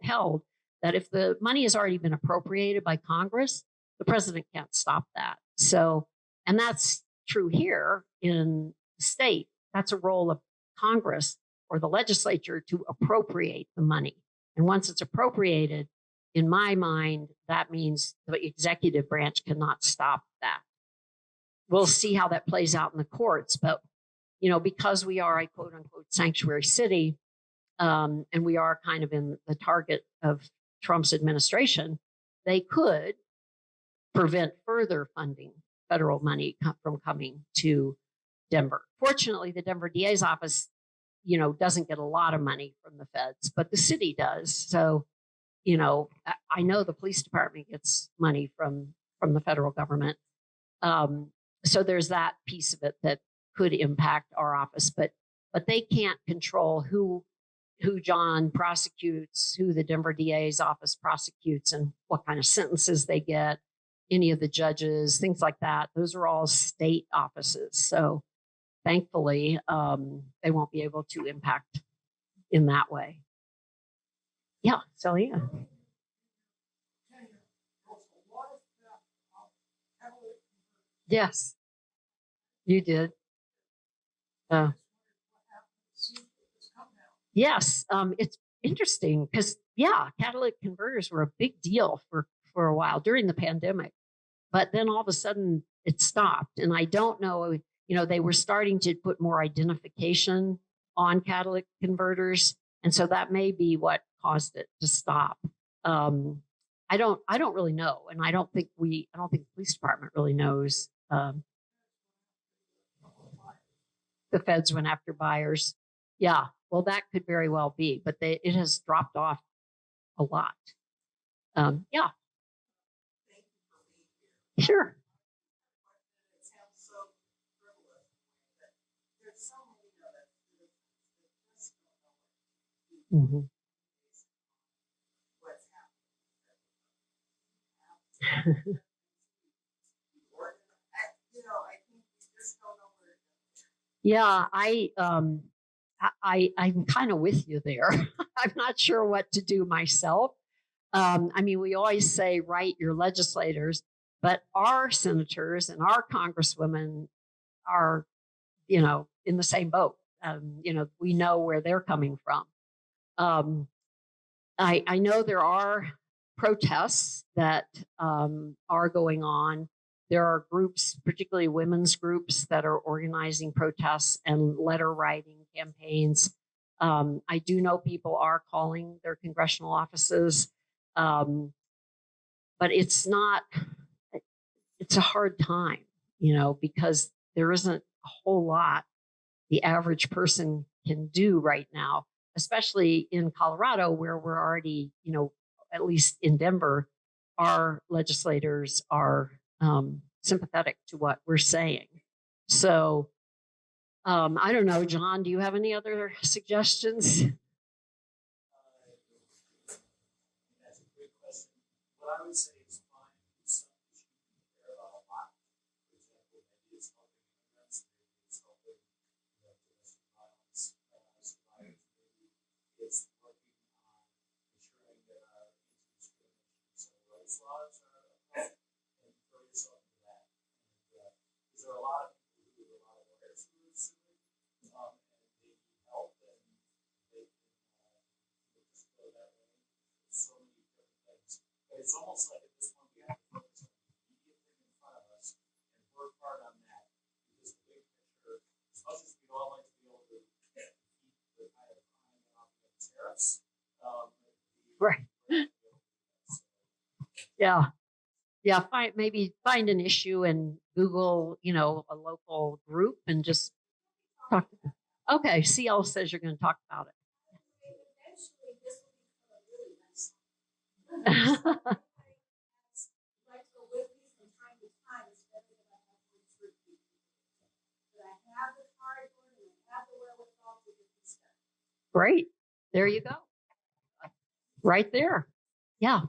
held that if the money has already been appropriated by Congress, the president can't stop that. So, and that's true here in the state. That's a role of Congress or the legislature to appropriate the money. And once it's appropriated, in my mind, that means the executive branch cannot stop that. We'll see how that plays out in the courts. But, because we are a quote unquote sanctuary city, and we are kind of in the target of Trump's administration, they could prevent further funding, federal money from coming to Denver. Fortunately, the Denver DA's office, doesn't get a lot of money from the feds, but the city does. So, I know the police department gets money from the federal government. So there's that piece of it that could impact our office, but they can't control who John prosecutes, who the Denver DA's office prosecutes, and what kind of sentences they get, any of the judges, things like that. Those are all state offices. So thankfully, they won't be able to impact in that way. Yeah, so yeah. Yes, you did. Yes, it's interesting because, catalytic converters were a big deal for a while during the pandemic. but then all of a sudden it stopped. And I don't know, they were starting to put more identification on catalytic converters. And so that may be what caused it to stop. I don't really know. And I don't think the police department really knows. The feds went after buyers. Yeah, well, that could very well be, but it has dropped off a lot. Yeah, Thank you for being here. sure. It sounds so frivolous, but there's so many of us that just don't know Mm-hmm. what's happening. I think we just don't know where to go. Yeah, I'm kind of with you there. I'm not sure what to do myself. I mean, we always say write your legislators, but our senators and our congresswomen are, in the same boat. We know where they're coming from. I know there are protests that are going on. There are groups, particularly women's groups, that are organizing protests and letter writing campaigns. I do know people are calling their congressional offices, but it's a hard time, because there isn't a whole lot the average person can do right now, especially in Colorado, where we're already, at least in Denver, our legislators are sympathetic to what we're saying. So I don't know, John, do you have any other suggestions? That's a great question. What I would say is find something that you can care about a lot. For example, maybe it's helping immigrants, maybe it's helping domestic violence survivors, maybe it's working on ensuring that our anti-discrimination and civil rights laws are upheld, and throw yourself into that. And because there are a lot of people who do a lot of lawyers who are suing, and they need help, and they can just go that way. So many different things. But it's almost like at this point we have to focus on the immediate thing in front of us and work hard on that. Because the big picture, as much as we'd all like to be able to keep the kind of crime off of tariffs, Right. Yeah. Yeah. Maybe find an issue and Google, a local group and just talk to them. Okay. CL says you're going to talk about it. Eventually, this will become a really nice song. Like to live these from time to time, it's better than I have to repeat. But I have the cardboard and I have the wherewithal to get this done. Great. There you go. Right there. Yeah.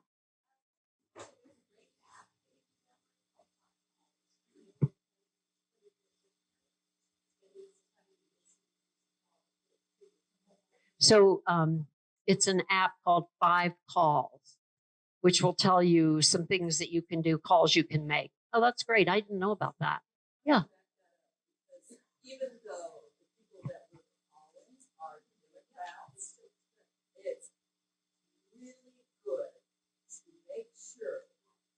So it's an app called 5 Calls, which will tell you some things that you can do, calls you can make. Oh, that's great. I didn't know about that. Yeah. Even though the people that we're calling are Democrats, it's really good to make sure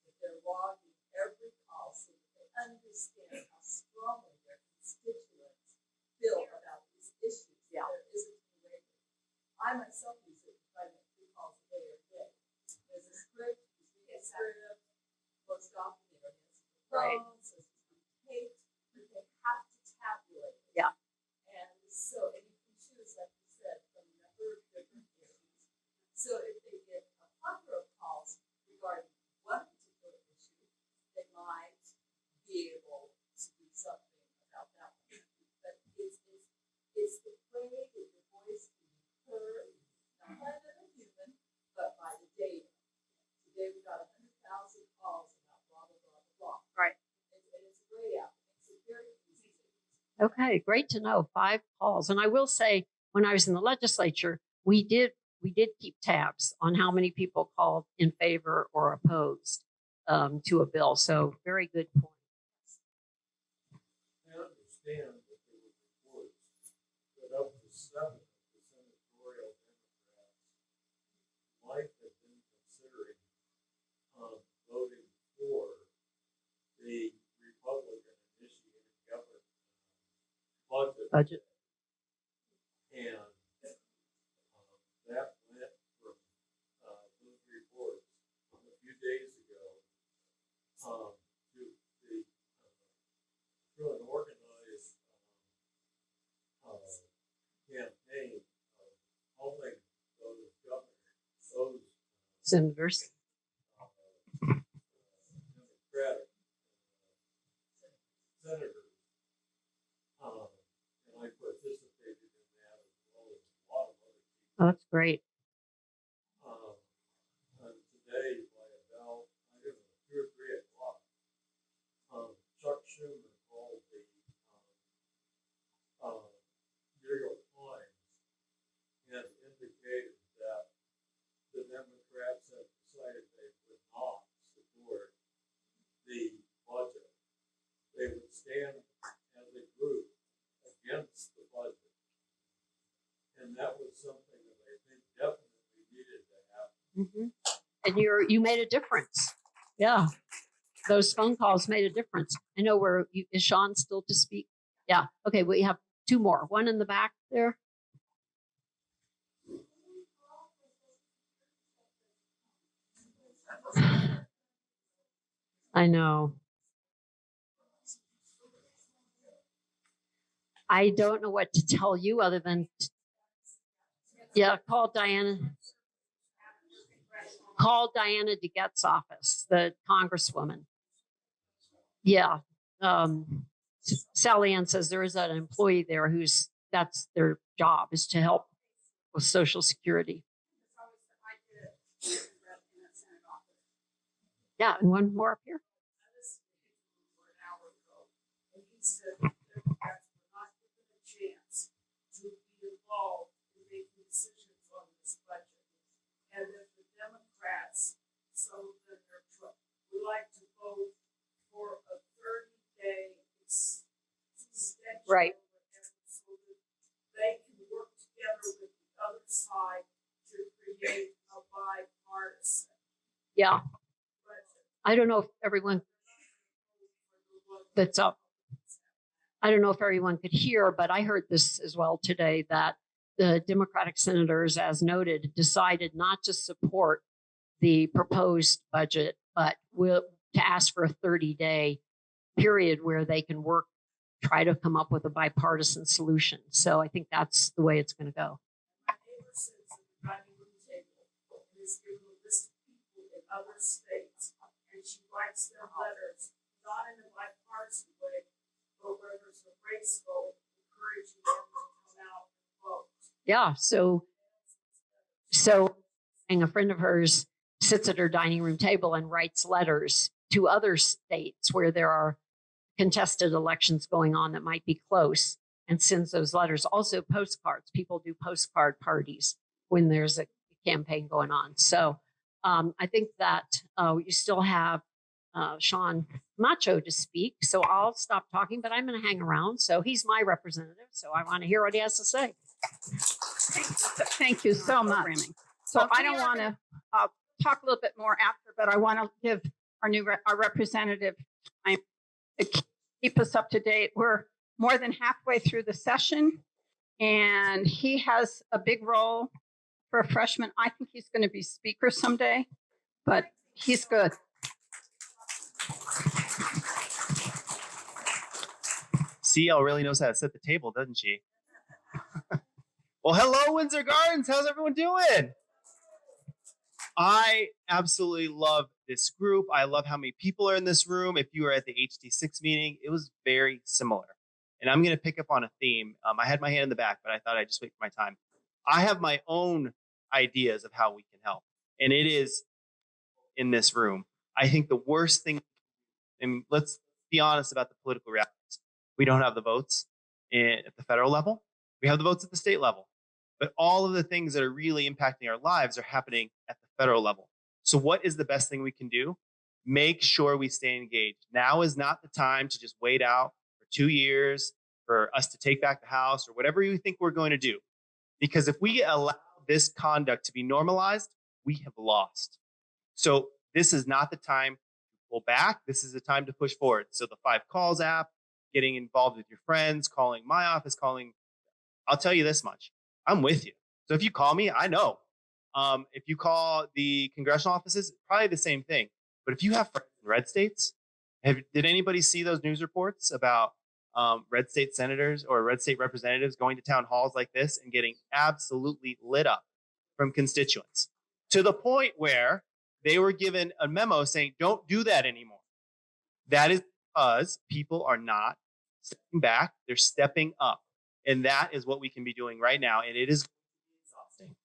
that they're logging every call so that they understand how strongly their constituents feel about these issues. Yeah. There isn't a way. I myself use it to try to make 3 calls a day or a day. There's a script, most often they're answering the Right. phone, so it's taped, but they have to tabulate it. Yeah. And so, and you can choose, like you said, from a number of different issues. So if they get a plethora of calls regarding one particular issue, they might be able to do something about that one. But it's the way that your voice can be heard, not by another human, but by the data. Today we got 100,000 calls about blah, blah, blah, blah, blah. Right. And it's a great app. It makes it very easy to use. Okay. Great to know. 5 calls. And I will say, when I was in the legislature, we did keep tabs on how many people called in favor or opposed to a bill. So very good point. I understand that there were reports that up to 7 of the senatorial Democrats might have been considering voting for budget. And that went from those reports a few days ago to the through an organized campaign of holding those governors, those Senators. Democratic senators, and I participated in that as well as a lot of other people. Oh, that's great. And today, by about, I don't know, 2 or 3 o'clock, Chuck Schumer called the New York Times and indicated that the Democrats have decided they would not support the budget. They would stand as a group against the budget. And that was something that I think definitely needed to happen. And you made a difference. Yeah. Those phone calls made a difference. I know is Sean still to speak? Yeah. Okay. We have 2 more. One in the back there. I know. I don't know what to tell you other than, call Diana. Call Diana DeGette's office, the congresswoman. Yeah. Sally Ann says there is an employee there that's their job is to help with Social Security. Yeah, and one more up here. And he said the Democrats were not given a chance to be involved in making decisions on this budget. And that the Democrats, some of them would like to vote for a 30-day extension. Right. So that they can work together with the other side to create a bipartisan Yeah. budget. I don't know if everyone that's up. I don't know if everyone could hear, but I heard this as well today that the Democratic senators, as noted, decided not to support the proposed budget, but to ask for a 30-day period where they can try to come up with a bipartisan solution. So I think that's the way it's going to go. My neighbor sits at the dining room table and is given a list of people in other states, and she writes them letters, not in a bipartisan way, but where there's a race vote, encouraging them to come out and vote. Yeah. So and a friend of hers sits at her dining room table and writes letters to other states where there are contested elections going on that might be close and sends those letters. Also postcards. People do postcard parties when there's a campaign going on. So I think that you still have Sean Macho to speak. So I'll stop talking, but I'm going to hang around. So he's my representative. So I want to hear what he has to say. Thank you so much. So I don't want to talk a little bit more after, but I want to give our representative time to keep us up to date. We're more than halfway through the session, and he has a big role for a freshman. I think he's going to be speaker someday, but he's good. CL really knows how to set the table, doesn't she? Well, hello, Windsor Gardens. How's everyone doing? I absolutely love this group. I love how many people are in this room. If you were at the HD6 meeting, it was very similar. And I'm going to pick up on a theme. I had my hand in the back, but I thought I'd just wait for my time. I have my own ideas of how we can help. And it is in this room. I think the worst thing, and let's be honest about the political realities. We don't have the votes at the federal level. We have the votes at the state level. But all of the things that are really impacting our lives are happening at the federal level. So what is the best thing we can do? Make sure we stay engaged. Now is not the time to just wait out for 2 years for us to take back the House or whatever you think we're going to do. Because if we allow this conduct to be normalized, we have lost. So this is not the time to pull back. This is the time to push forward. So the 5 Calls app, getting involved with your friends, calling my office, I'll tell you this much. I'm with you. So if you call me, I know. If you call the congressional offices, probably the same thing. But if you have friends in red states, did anybody see those news reports about red state senators or red state representatives going to town halls like this and getting absolutely lit up from constituents to the point where they were given a memo saying, don't do that anymore? That is because people are not stepping back, they're stepping up. And that is what we can be doing right now. And it is exhausting.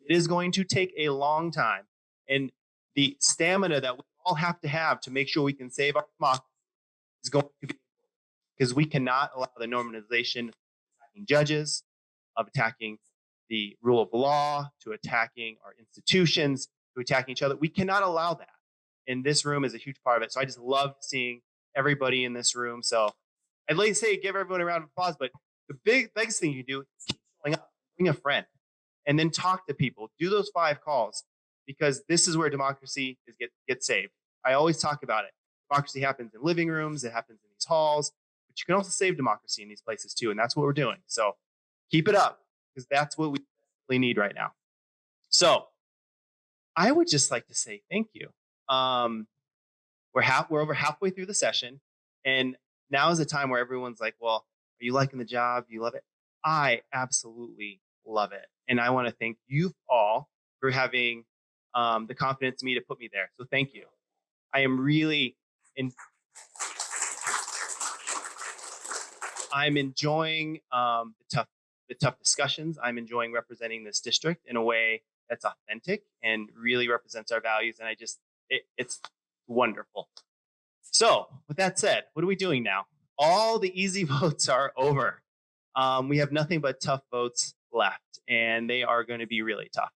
It is going to take a long time. And the stamina that we all have to make sure we can save our democracy is going to be, because we cannot allow the normalization of attacking judges, of attacking the rule of law, to attacking our institutions, to attacking each other. We cannot allow that. And this room is a huge part of it. So I just love seeing everybody in this room. So I'd like to say, give everyone a round of applause, but the biggest thing you do is keep showing up, bring a friend, and then talk to people. Do those 5 calls, because this is where democracy gets saved. I always talk about it. Democracy happens in living rooms. It happens in these halls, but you can also save democracy in these places too. And that's what we're doing. So keep it up, because that's what we really need right now. So I would just like to say thank you. We're over halfway through the session, and now is the time where everyone's like, well, are you liking the job? Do you love it? I absolutely love it. And I want to thank you all for having the confidence in me to put me there. So thank you. I am really I'm enjoying the tough discussions. I'm enjoying representing this district in a way that's authentic and really represents our values. And it's wonderful. So with that said, what are we doing now? All the easy votes are over. We have nothing but tough votes left, and they are going to be really tough.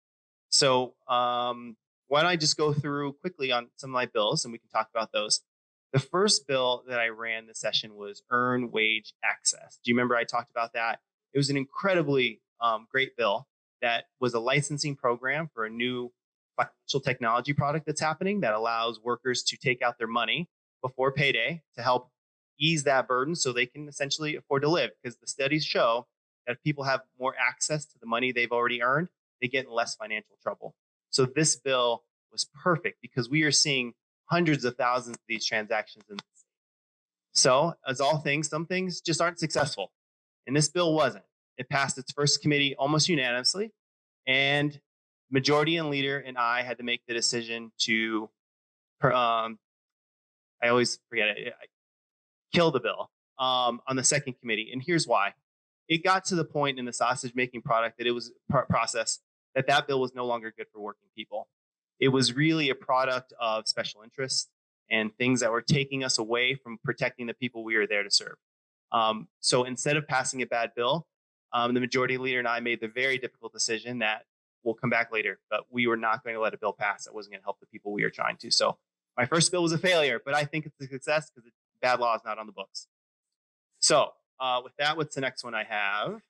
So why don't I just go through quickly on some of my bills, and we can talk about those. The first bill that I ran this session was Earned Wage Access. Do you remember I talked about that? It was an incredibly great bill that was a licensing program for a new financial technology product that's happening that allows workers to take out their money before payday to help ease that burden so they can essentially afford to live. Because the studies show that if people have more access to the money they've already earned, they get in less financial trouble. So this bill was perfect because we are seeing hundreds of thousands of these transactions in the state. So as all things, some things just aren't successful. And this bill wasn't. It passed its first committee almost unanimously. And majority and leader and I had to make the decision to, I always forget it, kill the bill on the second committee. And here's why. It got to the point in the sausage making product that it was process that bill was no longer good for working people. It was really a product of special interests and things that were taking us away from protecting the people we were there to serve. So instead of passing a bad bill, the majority leader and I made the very difficult decision that we'll come back later, but we were not going to let a bill pass that wasn't going to help the people we were trying to. So my first bill was a failure, but I think it's a success because bad law is not on the books. So with that, what's the next one I have?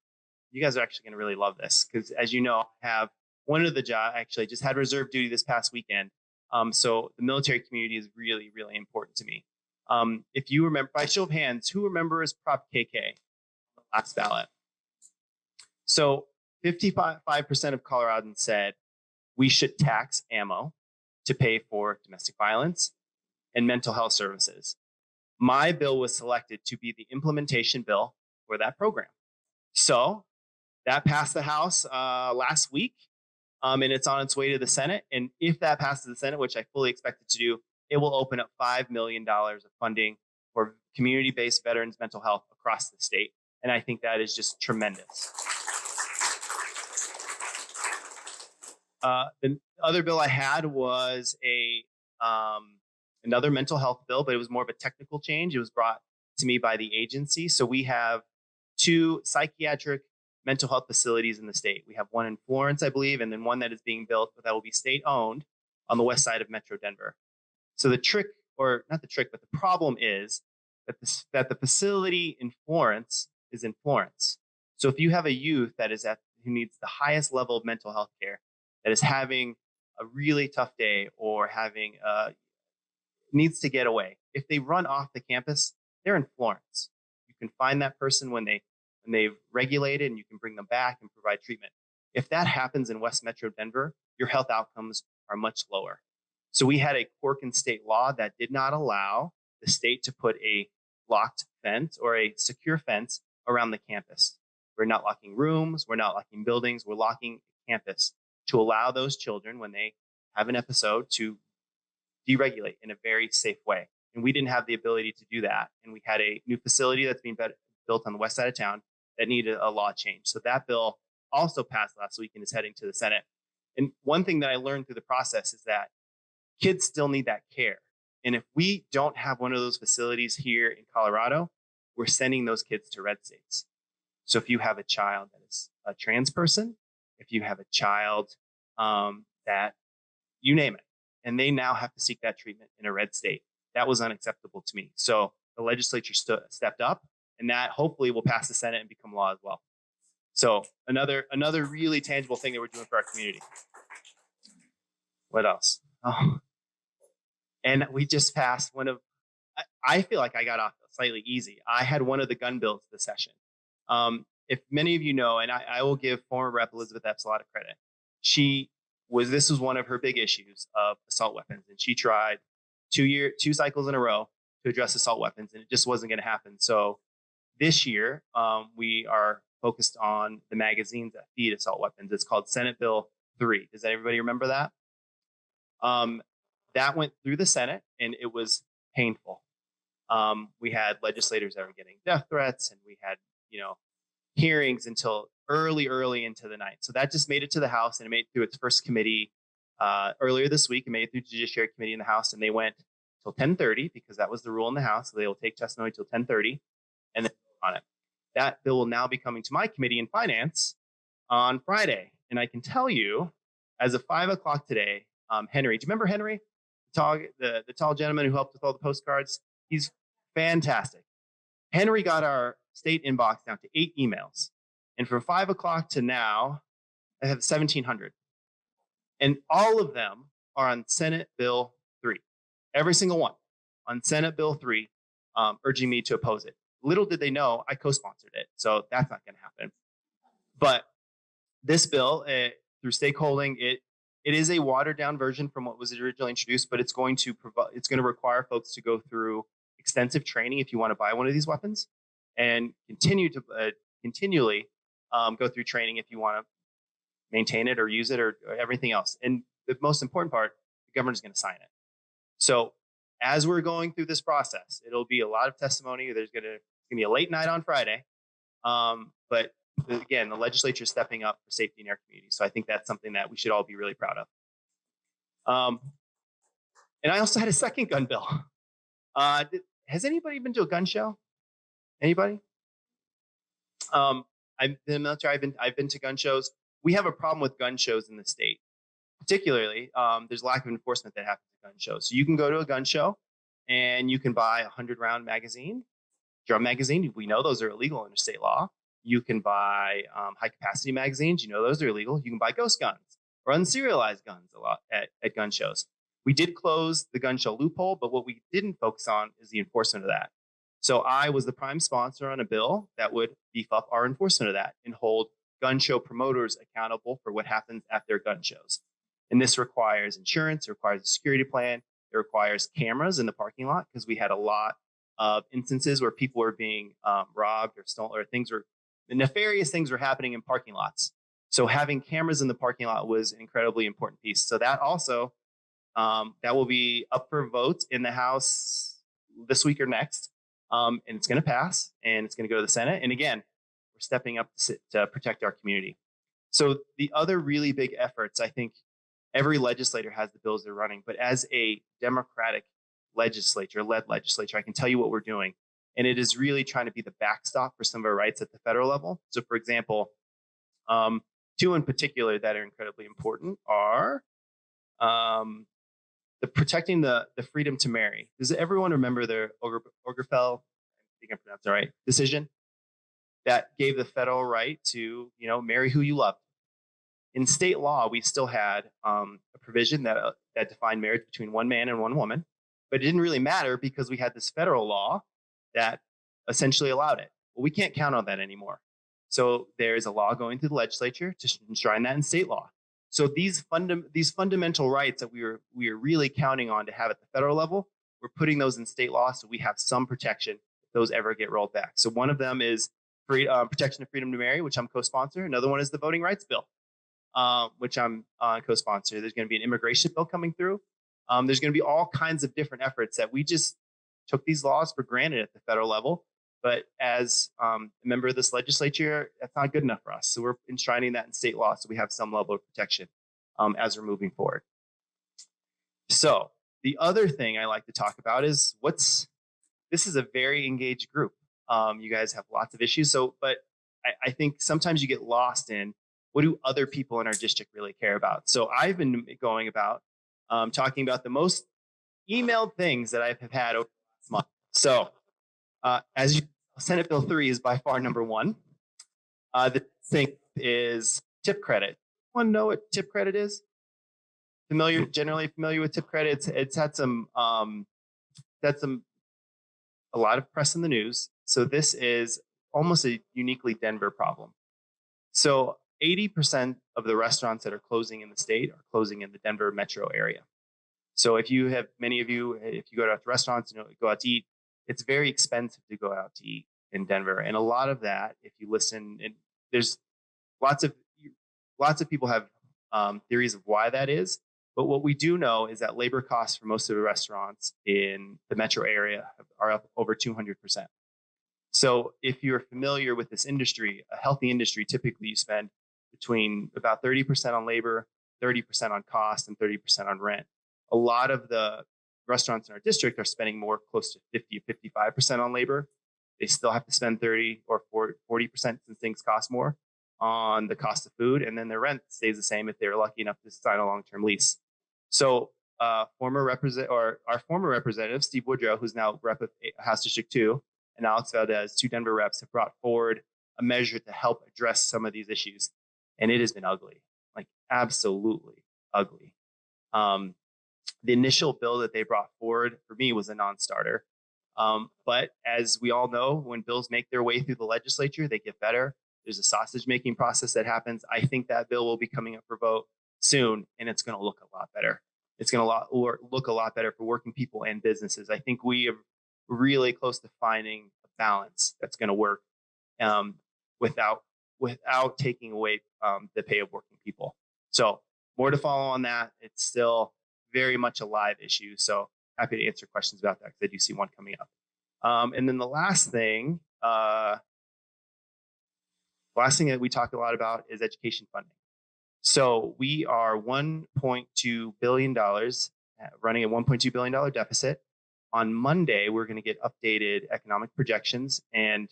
You guys are actually going to really love this because, as you know, I have one of the job. Actually, just had reserve duty this past weekend. So the military community is really, really important to me. If you remember, by show of hands, who remembers Prop KK on the last ballot? So 55% of Coloradans said we should tax ammo to pay for domestic violence and mental health services. My bill was selected to be the implementation bill for that program. So that passed the House last week, and it's on its way to the Senate. And if that passes the Senate, which I fully expect it to do, it will open up $5 million of funding for community-based veterans' mental health across the state. And I think that is just tremendous. The other bill I had was another mental health bill, but it was more of a technical change. It was brought to me by the agency. So we have 2 psychiatric mental health facilities in the state. We have one in Florence, I believe, and then one that is being built that will be state-owned on the west side of Metro Denver. So the trick, or not the trick, but the problem is that the facility in Florence is in Florence. So if you have a youth that is who needs the highest level of mental health care, that is having a really tough day or needs to get away, if they run off the campus, they're in Florence. can find that person when they've regulated, and you can bring them back and provide treatment. If that happens in West Metro Denver, your health outcomes are much lower. So we had a quirk in state law that did not allow the state to put a locked fence or a secure fence around the campus. We're not locking rooms, we're not locking buildings, we're locking campus to allow those children, when they have an episode, to deregulate in a very safe way. And we didn't have the ability to do that. And we had a new facility that's being built on the west side of town that needed a law change. So that bill also passed last week and is heading to the Senate. And one thing that I learned through the process is that kids still need that care. And if we don't have one of those facilities here in Colorado, we're sending those kids to red states. So if you have a child that is a trans person, if you have a child that, you name it, and they now have to seek that treatment in a red state, that was unacceptable to me. So the legislature stepped up, and that hopefully will pass the Senate and become law as well. So another really tangible thing that we're doing for our community. What else? Oh, and we just passed one of, I feel like I got off slightly easy. I had one of the gun bills this session. If many of you know, and I will give former Rep. Elizabeth Epps a lot of credit, this was one of her big issues of assault weapons. And she tried 2 cycles in a row to address assault weapons, and it just wasn't going to happen. So this year, we are focused on the magazines that feed assault weapons. It's called Senate Bill 3. Does everybody remember that? That went through the Senate, and it was painful. We had legislators that were getting death threats, and we had, hearings until early into the night. So that just made it to the House, and it made it through its first committee earlier this week. It made it through the Judiciary Committee in the House, and they went till 10:30 because that was the rule in the House. So they will take testimony till 10:30 and then vote on it. That bill will now be coming to my committee in Finance on Friday. And I can tell you, as of 5 o'clock today, Henry, do you remember Henry? The tall gentleman who helped with all the postcards? He's fantastic. Henry got our state inbox down to 8 emails. And from 5 o'clock to now, I have 1,700. And all of them are on Senate Bill 3. Every single one on Senate Bill 3, urging me to oppose it. Little did they know I co-sponsored it. So that's not going to happen. But this bill, through stakeholding, it is a watered down version from what was originally introduced, but it's going to require folks to go through extensive training if you want to buy one of these weapons, and continually go through training if you want to maintain it or use it or everything else. And the most important part, the governor's going to sign it. So as we're going through this process, it'll be a lot of testimony. There's going to be a late night on Friday. But again, the legislature is stepping up for safety in our community. So I think that's something that we should all be really proud of. And I also had a second gun bill. Has anybody been to a gun show? Anybody? I've been in the military. I've been to gun shows. We have a problem with gun shows in the state. Particularly, there's lack of enforcement that happens at gun shows. So you can go to a gun show and you can buy a 100-round magazine, drum magazine. We know those are illegal under state law. You can buy high-capacity magazines. Those are illegal. You can buy ghost guns or unserialized guns a lot at gun shows. We did close the gun show loophole, but what we didn't focus on is the enforcement of that. So I was the prime sponsor on a bill that would beef up our enforcement of that and hold gun show promoters accountable for what happens at their gun shows. And this requires insurance, it requires a security plan, it requires cameras in the parking lot, because we had a lot of instances where people were being robbed or stolen, or nefarious things were happening in parking lots. So having cameras in the parking lot was an incredibly important piece. So that also, that will be up for vote in the House this week or next. And it's going to pass, and it's going to go to the Senate. And again, we're stepping up to protect our community. So the other really big efforts, I think every legislator has the bills they're running, but as a Democratic led legislature, I can tell you what we're doing. And it is really trying to be the backstop for some of our rights at the federal level. So for example, 2 in particular that are incredibly important are the protecting the freedom to marry. Does everyone remember the Obergefell, I think I pronounced it right, decision that gave the federal right to, marry who you love? In state law, we still had a provision that defined marriage between one man and one woman, but it didn't really matter because we had this federal law that essentially allowed it. Well, we can't count on that anymore. So there's a law going through the legislature to enshrine that in state law. So these fundamental rights that we are really counting on to have at the federal level, we're putting those in state law so we have some protection if those ever get rolled back. So one of them is protection of freedom to marry, which I'm co-sponsor. Another one is the voting rights bill, which I'm co-sponsor. There's going to be an immigration bill coming through. There's going to be all kinds of different efforts that we just took these laws for granted at the federal level. But as a member of this legislature, that's not good enough for us. So we're enshrining that in state law so we have some level of protection as we're moving forward. So the other thing I like to talk about is this is a very engaged group. You guys have lots of issues. But I think sometimes you get lost in what do other people in our district really care about? So I've been going about talking about the most emailed things that I've had over the last month. So as you Senate Bill 3 is by far number one. The thing is tip credit. Want to know what tip credit is? Generally familiar with tip credit. It's had a lot of press in the news. So this is almost a uniquely Denver problem. So 80% of the restaurants that are closing in the state are closing in the Denver metro area. So if you go out to restaurants, go out to eat, it's very expensive to go out to eat in Denver. And a lot of that, if you listen, and there's lots of people have theories of why that is. But what we do know is that labor costs for most of the restaurants in the metro area are up over 200%. So if you're familiar with this industry, a healthy industry, typically you spend between about 30% on labor, 30% on cost, and 30% on rent. A lot of the restaurants in our district are spending more, close to 50 or 55% on labor. They still have to spend 30 or 40% since things cost more on the cost of food. And then their rent stays the same if they're lucky enough to sign a long-term lease. So our former representative, Steve Woodrow, who's now rep of House District 2, and Alex Valdez, two Denver reps, have brought forward a measure to help address some of these issues. And it has been ugly, like absolutely ugly. The initial bill that they brought forward for me was a non-starter. But as we all know, when bills make their way through the legislature, they get better. There's a sausage making process that happens. I think that bill will be coming up for vote soon, and it's going to look a lot better. It's going to look a lot better for working people and businesses. I think we are really close to finding a balance that's going to work without taking away the pay of working people. So more to follow on that. It's still very much a live issue. So happy to answer questions about that because I do see one coming up. And then the last thing that we talk a lot about is education funding. So we are $1.2 billion, running a $1.2 billion deficit. On Monday, we're going to get updated economic projections, and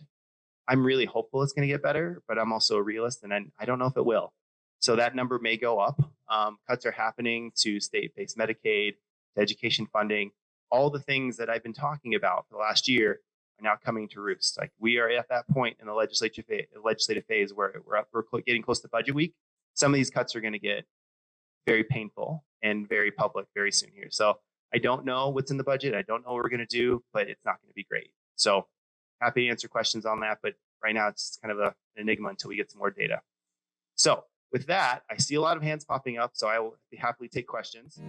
I'm really hopeful it's going to get better, but I'm also a realist, and I don't know if it will. So that number may go up. Cuts are happening to state-based Medicaid, to education funding. All the things that I've been talking about for the last year are now coming to roost. Like we are at that point in the legislative phase where we're getting close to budget week. Some of these cuts are going to get very painful and very public very soon here. So I don't know what's in the budget. I don't know what we're going to do, but it's not going to be great. So happy to answer questions on that. But right now it's kind of an enigma until we get some more data. So with that, I see a lot of hands popping up, so I will happily take questions.